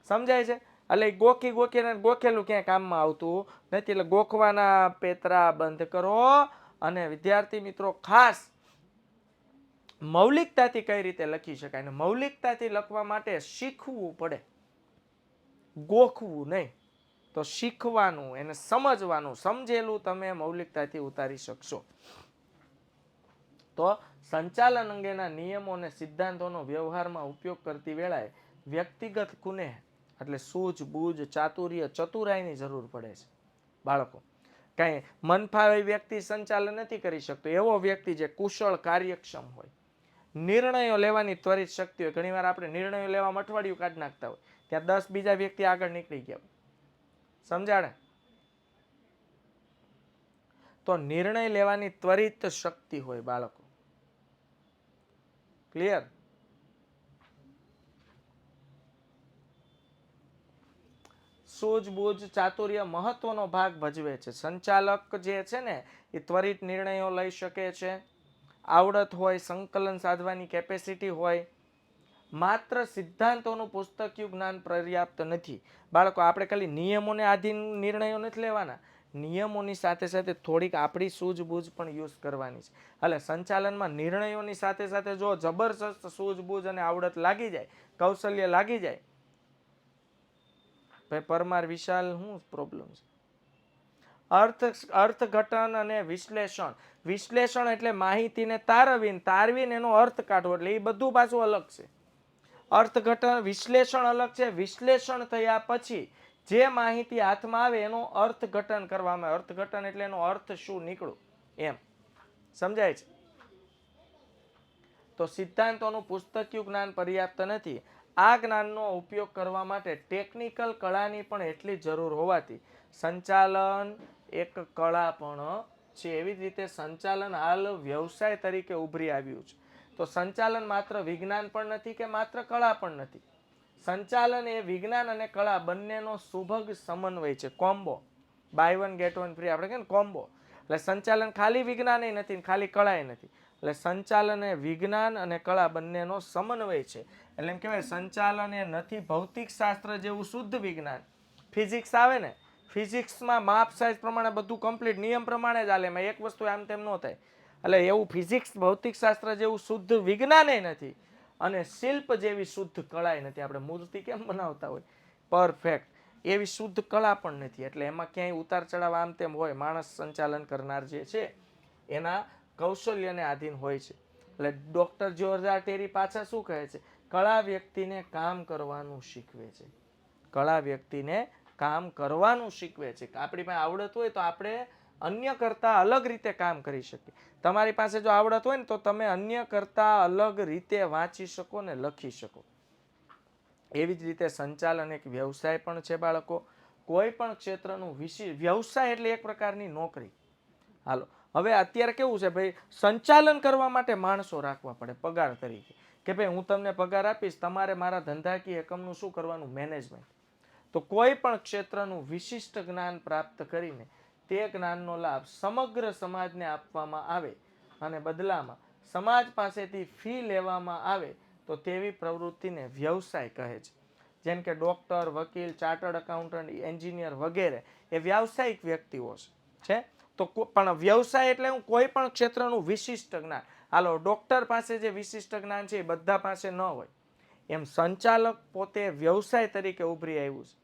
સમજાય છે? એટલે ગોખીને ગોખેલું ક્યાંય કામમાં આવતું નથી. એટલે ગોખવાના પેતરા બંધ કરો. અને વિદ્યાર્થી મિત્રો ખાસ મૌલિકતાથી કઈ રીતે લખી શકાય, મૌલિકતાથી લખવા માટે શીખવું પડે, ગોખવું નહીં. તો શીખવાનું, એને સમજવાનું, સમજેલું તમે મૌલિકતાથી ઉતારી શકશો. તો સંચાલન અંગેના નિયમો અને સિદ્ધાંતોનો વ્યવહારમાં ઉપયોગ કરતી વેળાએ વ્યક્તિગત કુનેહ એટલે સૂઝબૂઝ, ચાતુર્ય, ચતુરાઈની જરૂર પડે છે. બાળકો કાંઈ મનફાવે વ્યક્તિ સંચાલન નથી કરી શકતો. એવો વ્યક્તિ જે કુશળ, કાર્યક્ષમ હોય, નિર્ણયો લેવાની ત્વરિત શક્તિ હોય. ઘણીવાર આપણે નિર્ણયો લેવામાં અઠવાડિયું કાઢી નાખતા હોય, ત્યાં 10 બીજા વ્યક્તિ આગળ નીકળી ગયા. સમજાણે? તો નિર્ણય લેવાની ત્વરિત શક્તિ હોય બાળકો. ક્લિયર? સૂઝબૂઝ ચાતુર્ય મહત્વનો ભાગ ભજવે છે. સંચાલક જે છે ને એ ત્વરિત નિર્ણયો લઈ શકે છે, આવડત હોય, સંકલન સાધવાની કેપેસિટી હોય. માત્ર સિદ્ધાંતોનું પુસ્તકીય જ્ઞાન પર્યાપ્ત નથી. બાળકો, આપણે ખાલી નિયમોને આધીન નિર્ણયો નથી લેવાના, નિયમોની સાથે સાથે થોડીક આપણી સૂઝબૂઝ પણ યુઝ કરવાની છે. એટલે સંચાલનમાં નિર્ણયોની સાથે સાથે જો જબરજસ્ત સૂઝબૂઝ અને આવડત લાગી જાય, કૌશલ્ય લાગી જાય, ભાઈ પરમાર વિશાલ શું પ્રોબ્લેમ છે? અર્થઘટન અને વિશ્લેષણ. વિશ્લેષણ એટલે માહિતીને તારવીને એનો અર્થ કાઢવો, એટલે એ બધું પાછું અલગ છે. અર્થઘટન વિશ્લેષણ અલગ છે. વિશ્લેષણ થયા પછી જે માહિતી હાથમાં આવે એનો અર્થઘટન કરવામાં આવે. અર્થઘટન એટલે એનો અર્થ શું નીકળ્યું એમ, સમજાય છે? તો સિદ્ધાંતોનું પુસ્તકીય જ્ઞાન પર્યાપ્ત નથી. આ જ્ઞાનનો ઉપયોગ કરવા માટે ટેકનિકલ કળાની પણ એટલી જરૂર હોવાથી સંચાલન એક કળા પણ છે. એવી જ રીતે સંચાલન હાલ વ્યવસાય તરીકે ઉભરી આવ્યું છે. તો સંચાલન માત્ર વિજ્ઞાન પણ નથી કે માત્ર કળા પણ નથી. સંચાલન એ વિજ્ઞાન અને કળા બંનેનો સુભગ સમન્વય છે. Combo, buy one get one free, આપણે કહે ને કોમ્બો. એટલે સંચાલન ખાલી વિજ્ઞાન નથી, ખાલી કળા નથી. એટલે સંચાલન એ વિજ્ઞાન અને કળા બંનેનો સમન્વય છે. એટલે એમ કહેવાય સંચાલન એ નથી ભૌતિક શાસ્ત્ર જેવું શુદ્ધ વિજ્ઞાન. ફિઝિક્સ આવે ને, ફિઝિક્સમાં માપ સાઇઝ પ્રમાણે બધું કમ્પ્લીટ નિયમ પ્રમાણે જ હાલે, એમાં એક વસ્તુ આમ તેમ ન થાય. એટલે એવું ફિઝિક્સ ભૌતિક શાસ્ત્ર જેવું શુદ્ધ વિજ્ઞાન નથી, અને શિલ્પ જેવી શુદ્ધ કળા નથી. આપણે મૂર્તિ કેમ બનાવતા હોય પરફેક્ટ, એવી શુદ્ધ કળા પણ નથી. એટલે એમાં ક્યાંય ઉતાર ચઢાવ આમ તેમ હોય. માણસ સંચાલન કરનાર જે છે એના કૌશલ્યને આધીન હોય છે. એટલે ડોક્ટર જ્યોર્જ આર ટેરી પાછા શું કહે છે? કળા વ્યક્તિને કામ કરવાનું શીખવે છે. કળા વ્યક્તિને કામ કરવાનું શીખવે છે. આપણી પાસે આવડત હોય તો આપણે અન્ય કરતા અલગ રીતે કામ કરી શકીએ. તમારી પાસે જો આવડત હોય ને તો તમે અન્ય કરતા અલગ રીતે વાંચી શકો ને લખી શકો. એવી જ રીતે સંચાલન એક વ્યવસાય પણ છે બાળકો. કોઈ પણ ક્ષેત્રનું વ્યવસાય એટલે એક પ્રકારની નોકરી. હાલો, હવે અત્યારે કેવું છે ભાઈ, સંચાલન કરવા માટે માણસો રાખવા પડે પગાર તરીકે, કે ભાઈ હું તમને પગાર આપીશ, તમારે મારા ધંધાકીય એકમનું શું કરવાનું? મેનેજમેન્ટ. તો કોઈ પણ ક્ષેત્રનું વિશિષ્ટ જ્ઞાન પ્રાપ્ત કરીને તે જ્ઞાનનો લાભ સમગ્ર સમાજને આપવામાં આવે અને બદલામાં સમાજ પાસેથી ફી લેવામાં આવે તો તેવી પ્રવૃત્તિને વ્યવસાય કહે છે. જેમ કે ડોક્ટર, વકીલ, ચાર્ટર્ડ એકાઉન્ટન્ટ, એન્જિનિયર વગેરે એ વ્યાવસાયિક વ્યક્તિઓ છે. તો પણ વ્યવસાય એટલે હું કોઈ પણ ક્ષેત્રનું વિશિષ્ટ જ્ઞાન. હાલો, ડોક્ટર પાસે જે વિશિષ્ટ જ્ઞાન છે એ બધા પાસે ન હોય. એમ સંચાલક પોતે વ્યવસાય તરીકે ઉભરી આવ્યું છે,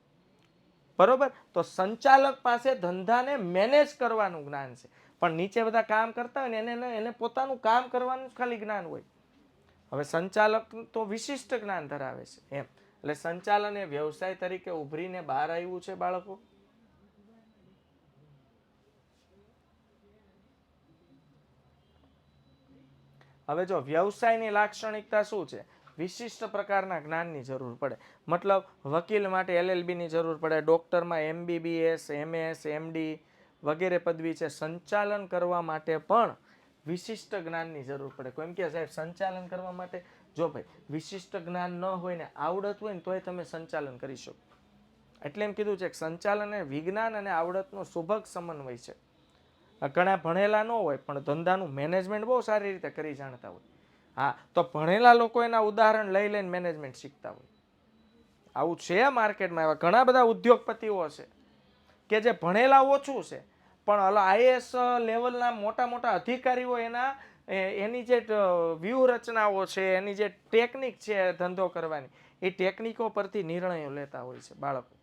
બરોબર? તો સંચાલક પાસે ધંધાને મેનેજ કરવાનું જ્ઞાન છે, પણ નીચે બધા કામ કરતા હોય ને એને પોતાનું કામ કરવાનું ખાલી જ્ઞાન હોય. હવે સંચાલક તો વિશિષ્ટ જ્ઞાન ધરાવે છે એમ. એટલે સંચાલન એ વ્યવસાય તરીકે ઉભરીને બહાર આવ્યું છે બાળકો. હવે જો વ્યવસાયની લાક્ષણિકતા શું છે? વિશિષ્ટ પ્રકારના જ્ઞાનની જરૂર પડે. મતલબ વકીલ માટે LLB ની જરૂર પડે, ડોક્ટરમાં MBBS, MS, MD વગેરે પદવી છે. સંચાલન કરવા માટે પણ વિશિષ્ટ જ્ઞાનની જરૂર પડે. કોઈ એમ કે સાહેબ સંચાલન કરવા માટે, જો ભાઈ વિશિષ્ટ જ્ઞાન ન હોય ને આવડત હોય ને તોય તમે સંચાલન કરી શકો. એટલે એમ કીધું છે કે સંચાલન એ વિજ્ઞાન અને આવડતનો સુભગ સમન્વય છે. ઘણા ભણેલા ન હોય પણ ધંધાનું મેનેજમેન્ટ બહુ સારી રીતે કરી જાણતા હોય. હા, તો ભણેલા લોકો એના ઉદાહરણ લઈ લઈને મેનેજમેન્ટ શીખતા હોય. આવું છે માર્કેટમાં. એવા ઘણા બધા ઉદ્યોગપતિઓ છે કે જે ભણેલા ઓછું છે પણ IAS લેવલના મોટા મોટા અધિકારીઓ એની જે વ્યૂહરચનાઓ છે, એની જે ટેકનિક છે ધંધો કરવાની, એ ટેકનિકો પરથી નિર્ણયો લેતા હોય છે બાળકો.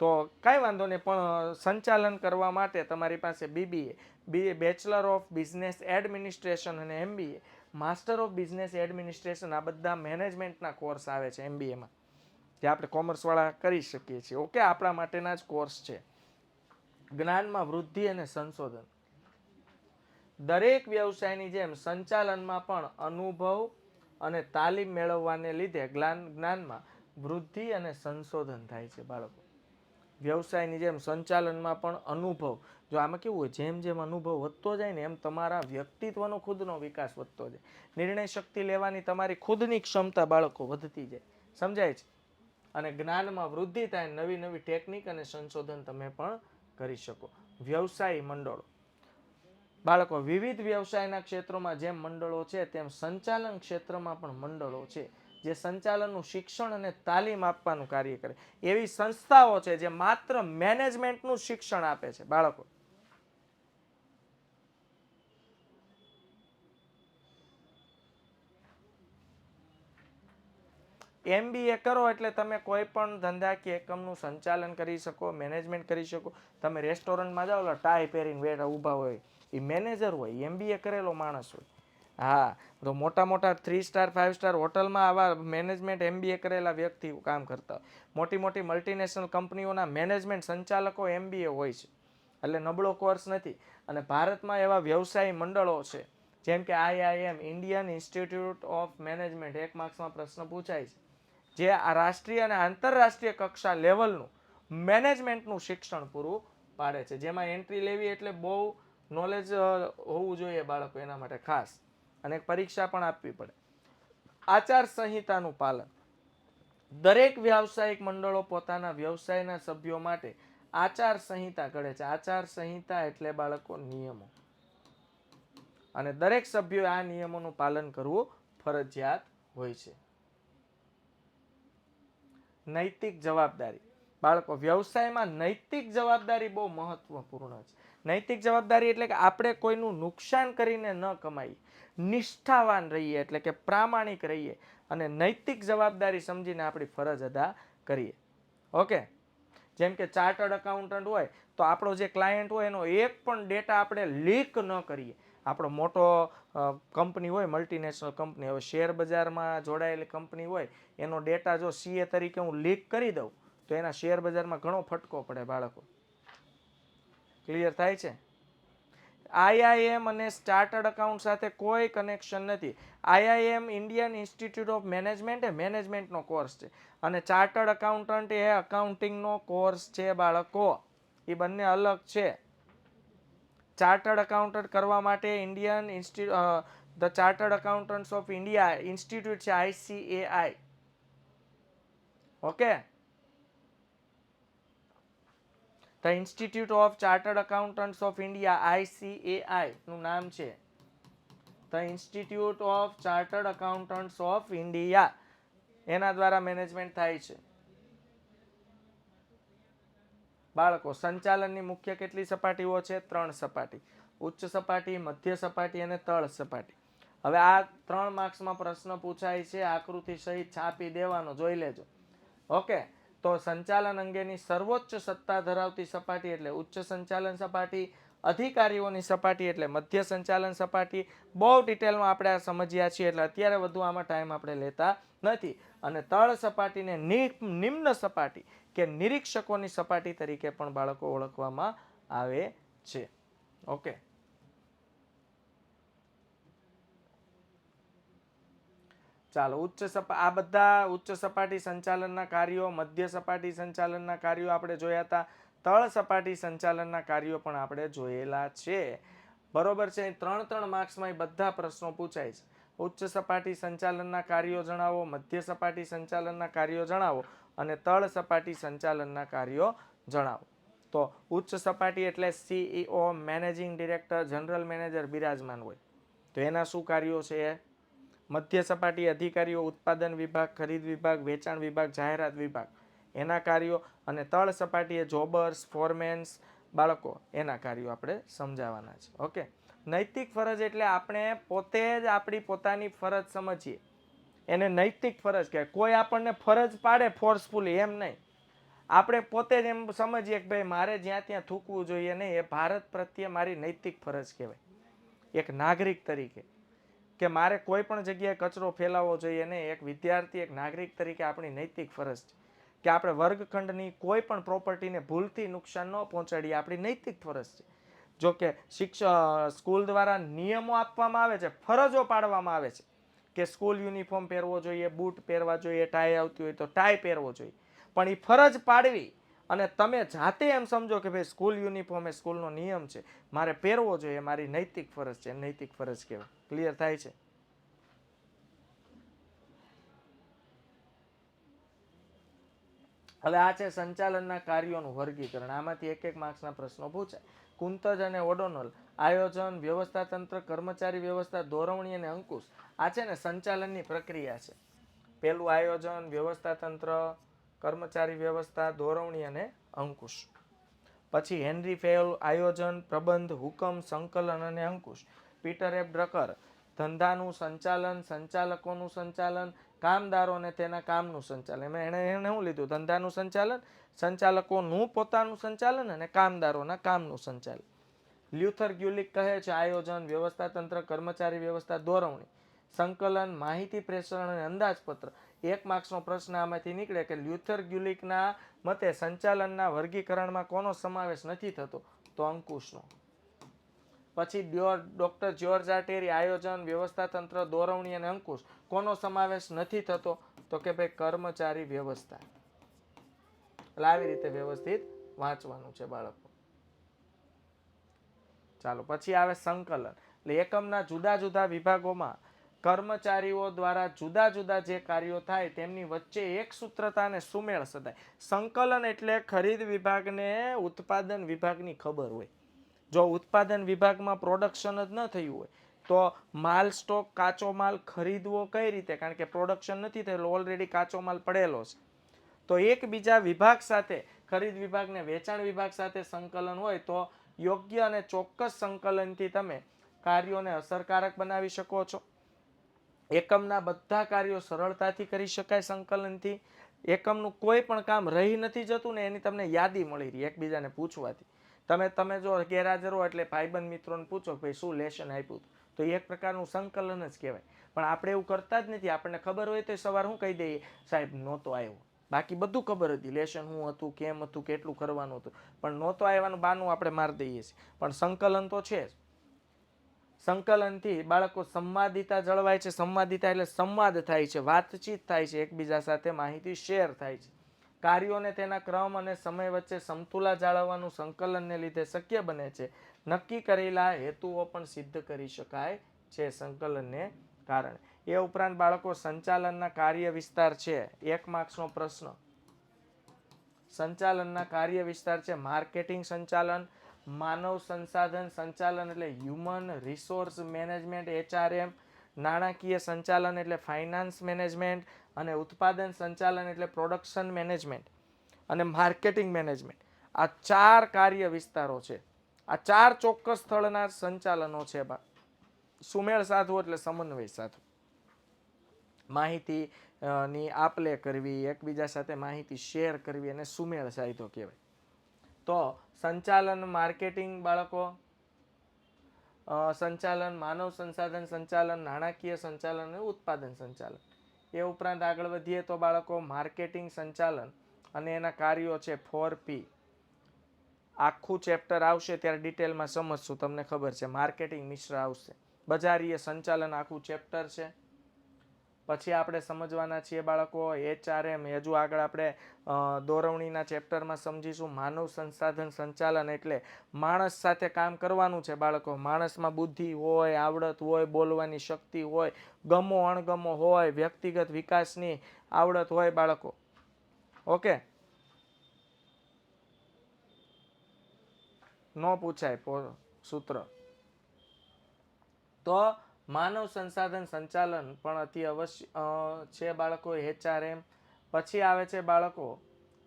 તો કાંઈ વાંધો નહીં, પણ સંચાલન કરવા માટે તમારી પાસે BBA, bachelor of business administration, અને MBA, master of business administration, આ બધા મેનેજમેન્ટના કોર્સ આવે છે MBAમાં, જે આપણે કોમર્સવાળા કરી શકીએ છીએ. ઓકે, આપણા માટેના જ કોર્સ છે. જ્ઞાનમાં વૃદ્ધિ અને સંશોધન. દરેક વ્યવસાયની જેમ સંચાલનમાં પણ અનુભવ અને તાલીમ મેળવવાને લીધે જ્ઞાનમાં વૃદ્ધિ અને સંશોધન થાય છે બાળકો. વ્યવસાયની જેમ સંચાલનમાં પણ અનુભવ, જો આમાં કેવું હોય, જેમ જેમ અનુભવ વધતો જાય ને એમ તમારા વ્યક્તિત્વનો ખુદનો વિકાસ વધતો જાય. નિર્ણય શક્તિ લેવાની તમારી ખુદની ક્ષમતા બાળકો વધતી જાય. સમજાય છે? અને જ્ઞાનમાં વૃદ્ધિ થાય, નવી નવી ટેકનિક અને સંશોધન તમે પણ કરી શકો. વ્યવસાય મંડળો બાળકો, વિવિધ વ્યવસાયના ક્ષેત્રોમાં જેમ મંડળો છે તેમ સંચાલન ક્ષેત્રમાં પણ મંડળો છે જે સંચાલનનું શિક્ષણ અને તાલીમ આપવાનું કાર્ય કરે. એવી સંસ્થાઓ છે જે માત્ર મેનેજમેન્ટનું શિક્ષણ આપે છે. બાળકો, MBA કરો એટલે તમે કોઈ પણ ધંધાકીય એકમનું સંચાલન કરી શકો, મેનેજમેન્ટ કરી શકો. તમે રેસ્ટોરન્ટમાં જાઓ, ટાઈ પહેરીને બેઠા ઊભા હોય, એ મેનેજર હોય, MBA કરેલો માણસ હોય. હા, તો મોટા મોટા 3 સ્ટાર 5 સ્ટાર હોટલમાં આવા મેનેજમેન્ટ MBA કરેલા વ્યક્તિ કામ કરતા હોય. મોટી મોટી મલ્ટીનેશનલ કંપનીઓના મેનેજમેન્ટ સંચાલકો MBA હોય છે, એટલે નબળો કોર્સ નથી. અને ભારતમાં એવા વ્યવસાય મંડળો છે જેમ કે IIM, Indian Institute of management, 1 માર્ક્સમાં પ્રશ્ન પૂછાય છે, જે આ રાષ્ટ્રીય અને આંતરરાષ્ટ્રીય કક્ષા લેવલનું મેનેજમેન્ટનું શિક્ષણ પૂરું પાડે છે. જેમાં એન્ટ્રી લેવી એટલે બહુ નોલેજ હોવું જોઈએ બાળકો, એના માટે ખાસ, અને પરીક્ષા પણ આપવી પડે. આચાર સંહિતાનું પાલન. દરેક વ્યવસાયિક મંડળો પોતાના વ્યવસાયના સભ્યો માટે આચાર સંહિતા ઘડે છે. આચાર સંહિતા એટલે બાળકો નિયમો, અને દરેક સભ્યોએ આ નિયમોનું પાલન કરવું ફરજિયાત હોય છે. નૈતિક જવાબદારી. બાળકો, વ્યવસાયમાં નૈતિક જવાબદારી બહુ મહત્વપૂર્ણ છે. નૈતિક જવાબદારી એટલે કે આપણે કોઈનું નુકસાન કરીને ન કમાઈએ, નિષ્ઠાવાન રહીએ એટલે કે પ્રામાણિક રહીએ, અને નૈતિક જવાબદારી સમજીને આપણી ફરજ અદા કરીએ. ઓકે, જેમ કે ચાર્ટર્ડ એકાઉન્ટન્ટ હોય તો આપણો જે ક્લાયન્ટ હોય એનો એક પણ ડેટા આપણે લીક ન કરીએ. આપણો મોટો કંપની હોય, મલ્ટીનેશનલ કંપની, હવે શેર બજારમાં જોડાયેલી કંપની હોય, એનો ડેટા જો CA તરીકે હું લીક કરી દઉં તો એના શેર બજારમાં ઘણો ફટકો પડે બાળકો. ક્લિયર થાય છે? IIM અને ચાર્ટર્ડ એકાઉન્ટ સાથે કોઈ કનેક્શન નથી. IIM Indian Institute of Management એ મેનેજમેન્ટનો કોર્સ છે, અને ચાર્ટર્ડ એકાઉન્ટન્ટ એ અકાઉન્ટિંગનો કોર્સ છે બાળકો. એ બંને અલગ છે. ચાર્ટર્ડ એકાઉન્ટન્ટ કરવા માટે Indian the chartered accountants of India institute છે, ICAI. Okay, the institute of chartered accountants of India, ICAI નું નામ છે. The institute of chartered accountants of India, એના દ્વારા મેનેજમેન્ટ થાય છે. બાળકો, સંચાલનની મુખ્ય કેટલી સપાટીઓ છે? 3 સપાટી. ઉચ્ચ સપાટી, મધ્ય સપાટી અને તળ સપાટી. હવે આ 3 માર્ક્સમાં પ્રશ્ન પૂછાય છે, આકૃતિ સહિત છાપી દેવાનો, જોઈ લેજો. ઓકે, તો સંચાલન અંગેની સર્વોચ્ચ સત્તા ધરાવતી સપાટી એટલે ઉચ્ચ સંચાલન સપાટી, અધિકારીઓની સપાટી એટલે મધ્ય સંચાલન સપાટી. બહુ ડિટેલમાં આપણે આ સમજ્યા છીએ એટલે અત્યારે વધુ આમાં ટાઈમ આપણે લેતા નથી. અને તળ સપાટીને નિમ્ન સપાટી કે નિરીક્ષકોની સપાટી તરીકે પણ બાળકો ઓળખવામાં આવે છે. ઓકે, ચાલો, આ બધા ઉચ્ચ સપાટી સંચાલનના કાર્યો, મધ્ય સપાટી સંચાલનના કાર્યો આપણે જોયા હતા. તળ સપાટી સંચાલનના કાર્યો પણ આપણે જોયેલા છે. બરોબર છે? 3 માર્ક્સમાં બધા પ્રશ્નો પૂછાય છે. ઉચ્ચ સપાટી સંચાલનના કાર્યો જણાવો, મધ્ય સપાટી સંચાલનના કાર્યો જણાવો, અને તળ સપાટી સંચાલનના કાર્યો જણાવો. તો ઉચ્ચ સપાટી એટલે CEO, managing director, general manager બિરાજમાન હોય, તો એના શું કાર્યો છે? મધ્ય સપાટી અધિકારીઓ, ઉત્પાદન વિભાગ, ખરીદ વિભાગ, વેચાણ વિભાગ, જાહેરાત વિભાગ, એના કાર્યો. અને તળ સપાટીએ જોબર્સ, ફોરમેન્સ, બાળકો, એના કાર્યો આપણે સમજાવવાના છે. ઓકે, નૈતિક ફરજ એટલે આપણે પોતે જ આપણી પોતાની ફરજ સમજીએ, એને નૈતિક ફરજ કહેવાય. કોઈ આપણને ફરજ પાડે ફોર્સફુલી એમ નહીં, આપણે પોતે જ એમ સમજીએ કે ભાઈ મારે જ્યાં ત્યાં થૂકવું જોઈએ નહીં, એ ભારત પ્રત્યે મારી નૈતિક ફરજ કહેવાય, એક નાગરિક તરીકે. કે મારે કોઈ પણ જગ્યાએ કચરો ફેલાવવો જોઈએ નહીં, એક વિદ્યાર્થી, એક નાગરિક તરીકે આપણી નૈતિક ફરજ છે કે આપણે વર્ગખંડની કોઈ પણ પ્રોપર્ટીને ભૂલથી નુકસાન ન પહોંચાડીએ, આપણી નૈતિક ફરજ છે. જો કે સ્કૂલ દ્વારા નિયમો આપવામાં આવે છે, ફરજો પાડવામાં આવે છે કે સ્કૂલ યુનિફોર્મ પહેરવો જોઈએ, બૂટ પહેરવા જોઈએ, ટાઈ આવતી હોય તો ટાઈ પહેરવો જોઈએ, પણ એ ફરજ પાડવી અને તમે જાતે એમ સમજો કે ભાઈ સ્કૂલ યુનિફોર્મ એ સ્કૂલનો નિયમ છે, મારે પહેરવો જોઈએ, મારી નૈતિક ફરજ છે, નૈતિક ફરજ કહેવાય. ક્લિયર થાય છે? હવે આ છે સંચાલનના કાર્યોનું વર્ગીકરણ. આમાંથી એક એક માર્ક્સના પ્રશ્નો પૂછાય. કુંતજ અને ઓડોનલ આયોજન, વ્યવસ્થા તંત્ર, કર્મચારી વ્યવસ્થા, દોરવણી અને અંકુશ. આ છે ને સંચાલનની પ્રક્રિયા છે. પેલું આયોજન, વ્યવસ્થા તંત્ર, કર્મચારી વ્યવસ્થા, દોરવણી અને અંકુશ. પછી હેનરી ફેલ આયોજન, પ્રબંધ, હુકમ, સંકલન અને અંકુશ. પીટર એફ ડ્રકર ધંધાનું સંચાલન, સંચાલકોનું સંચાલન, કામદારો અને તેના કામનું સંચાલન. એને શું લીધું? ધંધાનું સંચાલન, સંચાલકોનું પોતાનું સંચાલન અને કામદારોના કામનું સંચાલન. લ્યુથર ગ્યુલિક કહે છે આયોજન, વ્યવસ્થા તંત્ર, કર્મચારી વ્યવસ્થા, દોરવણી, સંકલન, માહિતી પ્રેષણ અને અંદાજપત્ર. એક માર્ક્સનો પ્રશ્ન આમાંથી નીકળે કે લ્યુથર ગ્યુલિકના મતે સંચાલનના વર્ગીકરણમાં કોનો સમાવેશ નથી થતો? તો અંકુશનો. પછી ડોક્ટર જ્યોર્જ આર્ટેરી આયોજન, વ્યવસ્થા તંત્ર, દોરવણી અને અંકુશ. કોનો સમાવેશ નથી થતો? તો કે ભાઈ કર્મચારી વ્યવસ્થા. એટલે આવી રીતે વ્યવસ્થિત વાંચવાનું છે બાળકો. ચાલો પછી આવે સંકલન. એટલે એકમના જુદા જુદા વિભાગોમાં કર્મચારીઓ દ્વારા જુદા જુદા જે કાર્યો થાય તેમની વચ્ચે એક સૂત્રતા અને સુમેળ સદાય. સંકલન એટલે ખરીદ વિભાગને ઉત્પાદન વિભાગની ખબર હોય. જો ઉત્પાદન વિભાગમાં પ્રોડક્શન જ ન થયું હોય તો માલ સ્ટોક, કાચો માલ ખરીદવો કઈ રીતે? કારણ કે પ્રોડક્શન નથી થયેલું, ઓલરેડી કાચો માલ પડેલો છે. તો એકબીજા વિભાગ સાથે, ખરીદ વિભાગને વેચાણ વિભાગ સાથે સંકલન હોય તો યોગ્ય અને ચોક્કસ સંકલનથી તમે કાર્યોને અસરકારક બનાવી શકો છો. એકમના બધા કાર્યો સરળતાથી કરી શકાય સંકલનથી. એકમનું કોઈ પણ કામ રહી નથી જતું ને એની તમને યાદી મળી રહી એકબીજાને પૂછવાથી. તમે જો ગેરહાજર હો એટલે ભાઈબંધ મિત્રોને પૂછો ભાઈ શું લેશન આપ્યું, તો એક પ્રકારનું સંકલન જ કહેવાય. પણ આપણે એવું કરતા જ નથી. આપણને ખબર હોય તો સવાર શું કહી દઈએ, સાહેબ નહોતો આવ્યો. બાકી બધું ખબર હતી, લેશન શું હતું, કેમ હતું, કેટલું કરવાનું હતું, પણ નહોતો આવ્યાનું બાનું આપણે મારી દઈએ છીએ. પણ સંકલન તો છે જ. સંકલનથી બાળકો સંવાદિતા જળવાય છે. સંવાદિતા એટલે સંવાદ થાય છે, વાતચીત થાય છે, એકબીજા સાથે માહિતી શેર થાય છે. કાર્યોને તેના ક્રમ અને સમય વચ્ચે સમતુલા જાળવવાનું સંકલનને લીધે શક્ય બને છે. નક્કી કરેલા હેતુઓ પણ સિદ્ધ કરી શકાય છે સંકલનને કારણે. એ ઉપરાંત બાળકો સંચાલનના કાર્ય વિસ્તાર છે. એક માર્ક્સનો પ્રશ્ન. સંચાલનના કાર્ય વિસ્તાર છે માર્કેટિંગ સંચાલન, માનવ સંસાધન સંચાલન એટલે હ્યુમન રિસોર્સ મેનેજમેન્ટ HRM, નાણાકીય સંચાલન એટલે ફાઇનાન્સ મેનેજમેન્ટ, અને ઉત્પાદન સંચાલન એટલે પ્રોડક્શન મેનેજમેન્ટ અને માર્કેટિંગ મેનેજમેન્ટ. આ 4 કાર્ય વિસ્તારો છે. આ 4 ચોક્કસ સ્થળના સંચાલનો છે. સુમેળ સાધવો એટલે સમન્વય સાધવો, માહિતી ની આપલે કરવી, એકબીજા સાથે માહિતી શેર કરવી અને સુમેળ સાધવો કહેવાય. તો સંચાલન, માર્કેટિંગ બાળકો, સંચાલન, માનવ સંસાધન સંચાલન, નાણાકીય સંચાલન અને ઉત્પાદન સંચાલન. એ ઉપરાંત આગળ વધીએ તો બાળકો માર્કેટિંગ સંચાલન અને એના કાર્યો છે 4P. આખું ચેપ્ટર આવશે ત્યારે ડિટેલમાં સમજશું, તમને ખબર છે. માર્કેટિંગ મિશ્ર આવશે. બજારીય સંચાલન આખું ચેપ્ટર છે. પછી આપણે સમજવાના છીએ બાળકો HRM. હજુ આગળ આપણે દોરવણીના ચેપ્ટરમાં સમજીશું. માનવ સંસાધન સંચાલન એટલે માણસ સાથે કામ કરવાનું છે બાળકો. માણસમાં બુદ્ધિ હોય, આવડત હોય, બોલવાની શક્તિ હોય, ગમો અણગમો હોય, વ્યક્તિગત વિકાસની આવડત હોય બાળકો. ઓકે, ન પૂછાય સૂત્ર. તો માનવ સંસાધન સંચાલન પણ અતિ અવશ્ય છે બાળકો, HRM. પછી આવે છે બાળકો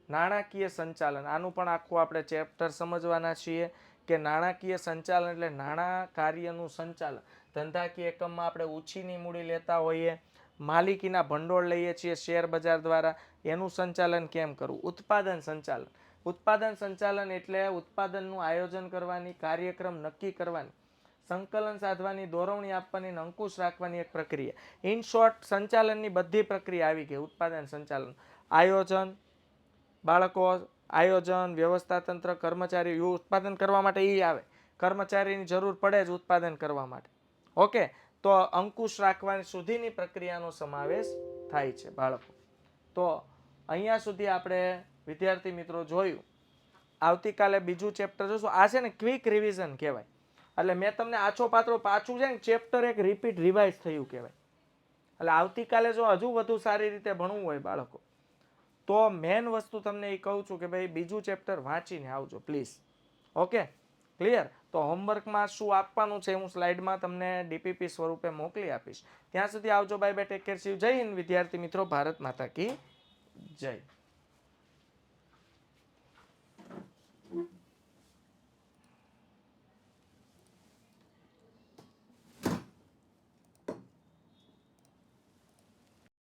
નાણાકીય સંચાલન. આનું પણ આખું આપણે ચેપ્ટર સમજવાના છીએ કે નાણાકીય સંચાલન એટલે નાણાં કાર્યનું સંચાલન. ધંધાકીય એકમમાં આપણે ઉછીની મૂડી લેતા હોઈએ, માલિકીના ભંડોળ લઈએ છીએ શેર બજાર દ્વારા, એનું સંચાલન કેમ કરવું. ઉત્પાદન સંચાલન. ઉત્પાદન સંચાલન એટલે ઉત્પાદનનું આયોજન કરવાની, કાર્યક્રમ નક્કી કરવાની, સંકલન સાધવાની, દોરવણી આપવાની, અંકુશ રાખવાની એક પ્રક્રિયા. ઇન શોર્ટ સંચાલનની બધી પ્રક્રિયા આવી ગઈ. ઉત્પાદન સંચાલન, આયોજન બાળકો, આયોજન, વ્યવસ્થા તંત્ર, કર્મચારી ઉત્પાદન કરવા માટે એ આવે. કર્મચારીની જરૂર પડે જ ઉત્પાદન કરવા માટે. ઓકે, તો અંકુશ રાખવાની સુધીની પ્રક્રિયાનો સમાવેશ થાય છે બાળકો. તો અહીંયા સુધી આપણે વિદ્યાર્થી મિત્રો જોયું. આવતીકાલે બીજું ચેપ્ટર જોશું. આ છે ને ક્વિક રિવિઝન કહેવાય. એટલે મેં તમને આછો પાત્રો પાછું છે ને ચેપ્ટર એક રિપીટ રિવાઇઝ થયું કહેવાય. એટલે આવતીકાલે જો હજુ વધુ સારી રીતે ભણવું હોય બાળકો તો મેન વસ્તુ તમને એ કહું છું કે ભાઈ બીજું ચેપ્ટર વાંચીને આવજો પ્લીઝ. Okay, clear? તો હોમવર્કમાં શું આપવાનું છે હું સ્લાઇડમાં તમને ડીપીપી સ્વરૂપે મોકલી આપીશ. ત્યાં સુધી આવજો, bye bye, take care, C you. જય હિન્દ વિદ્યાર્થી મિત્રો, ભારત માતા કી જય.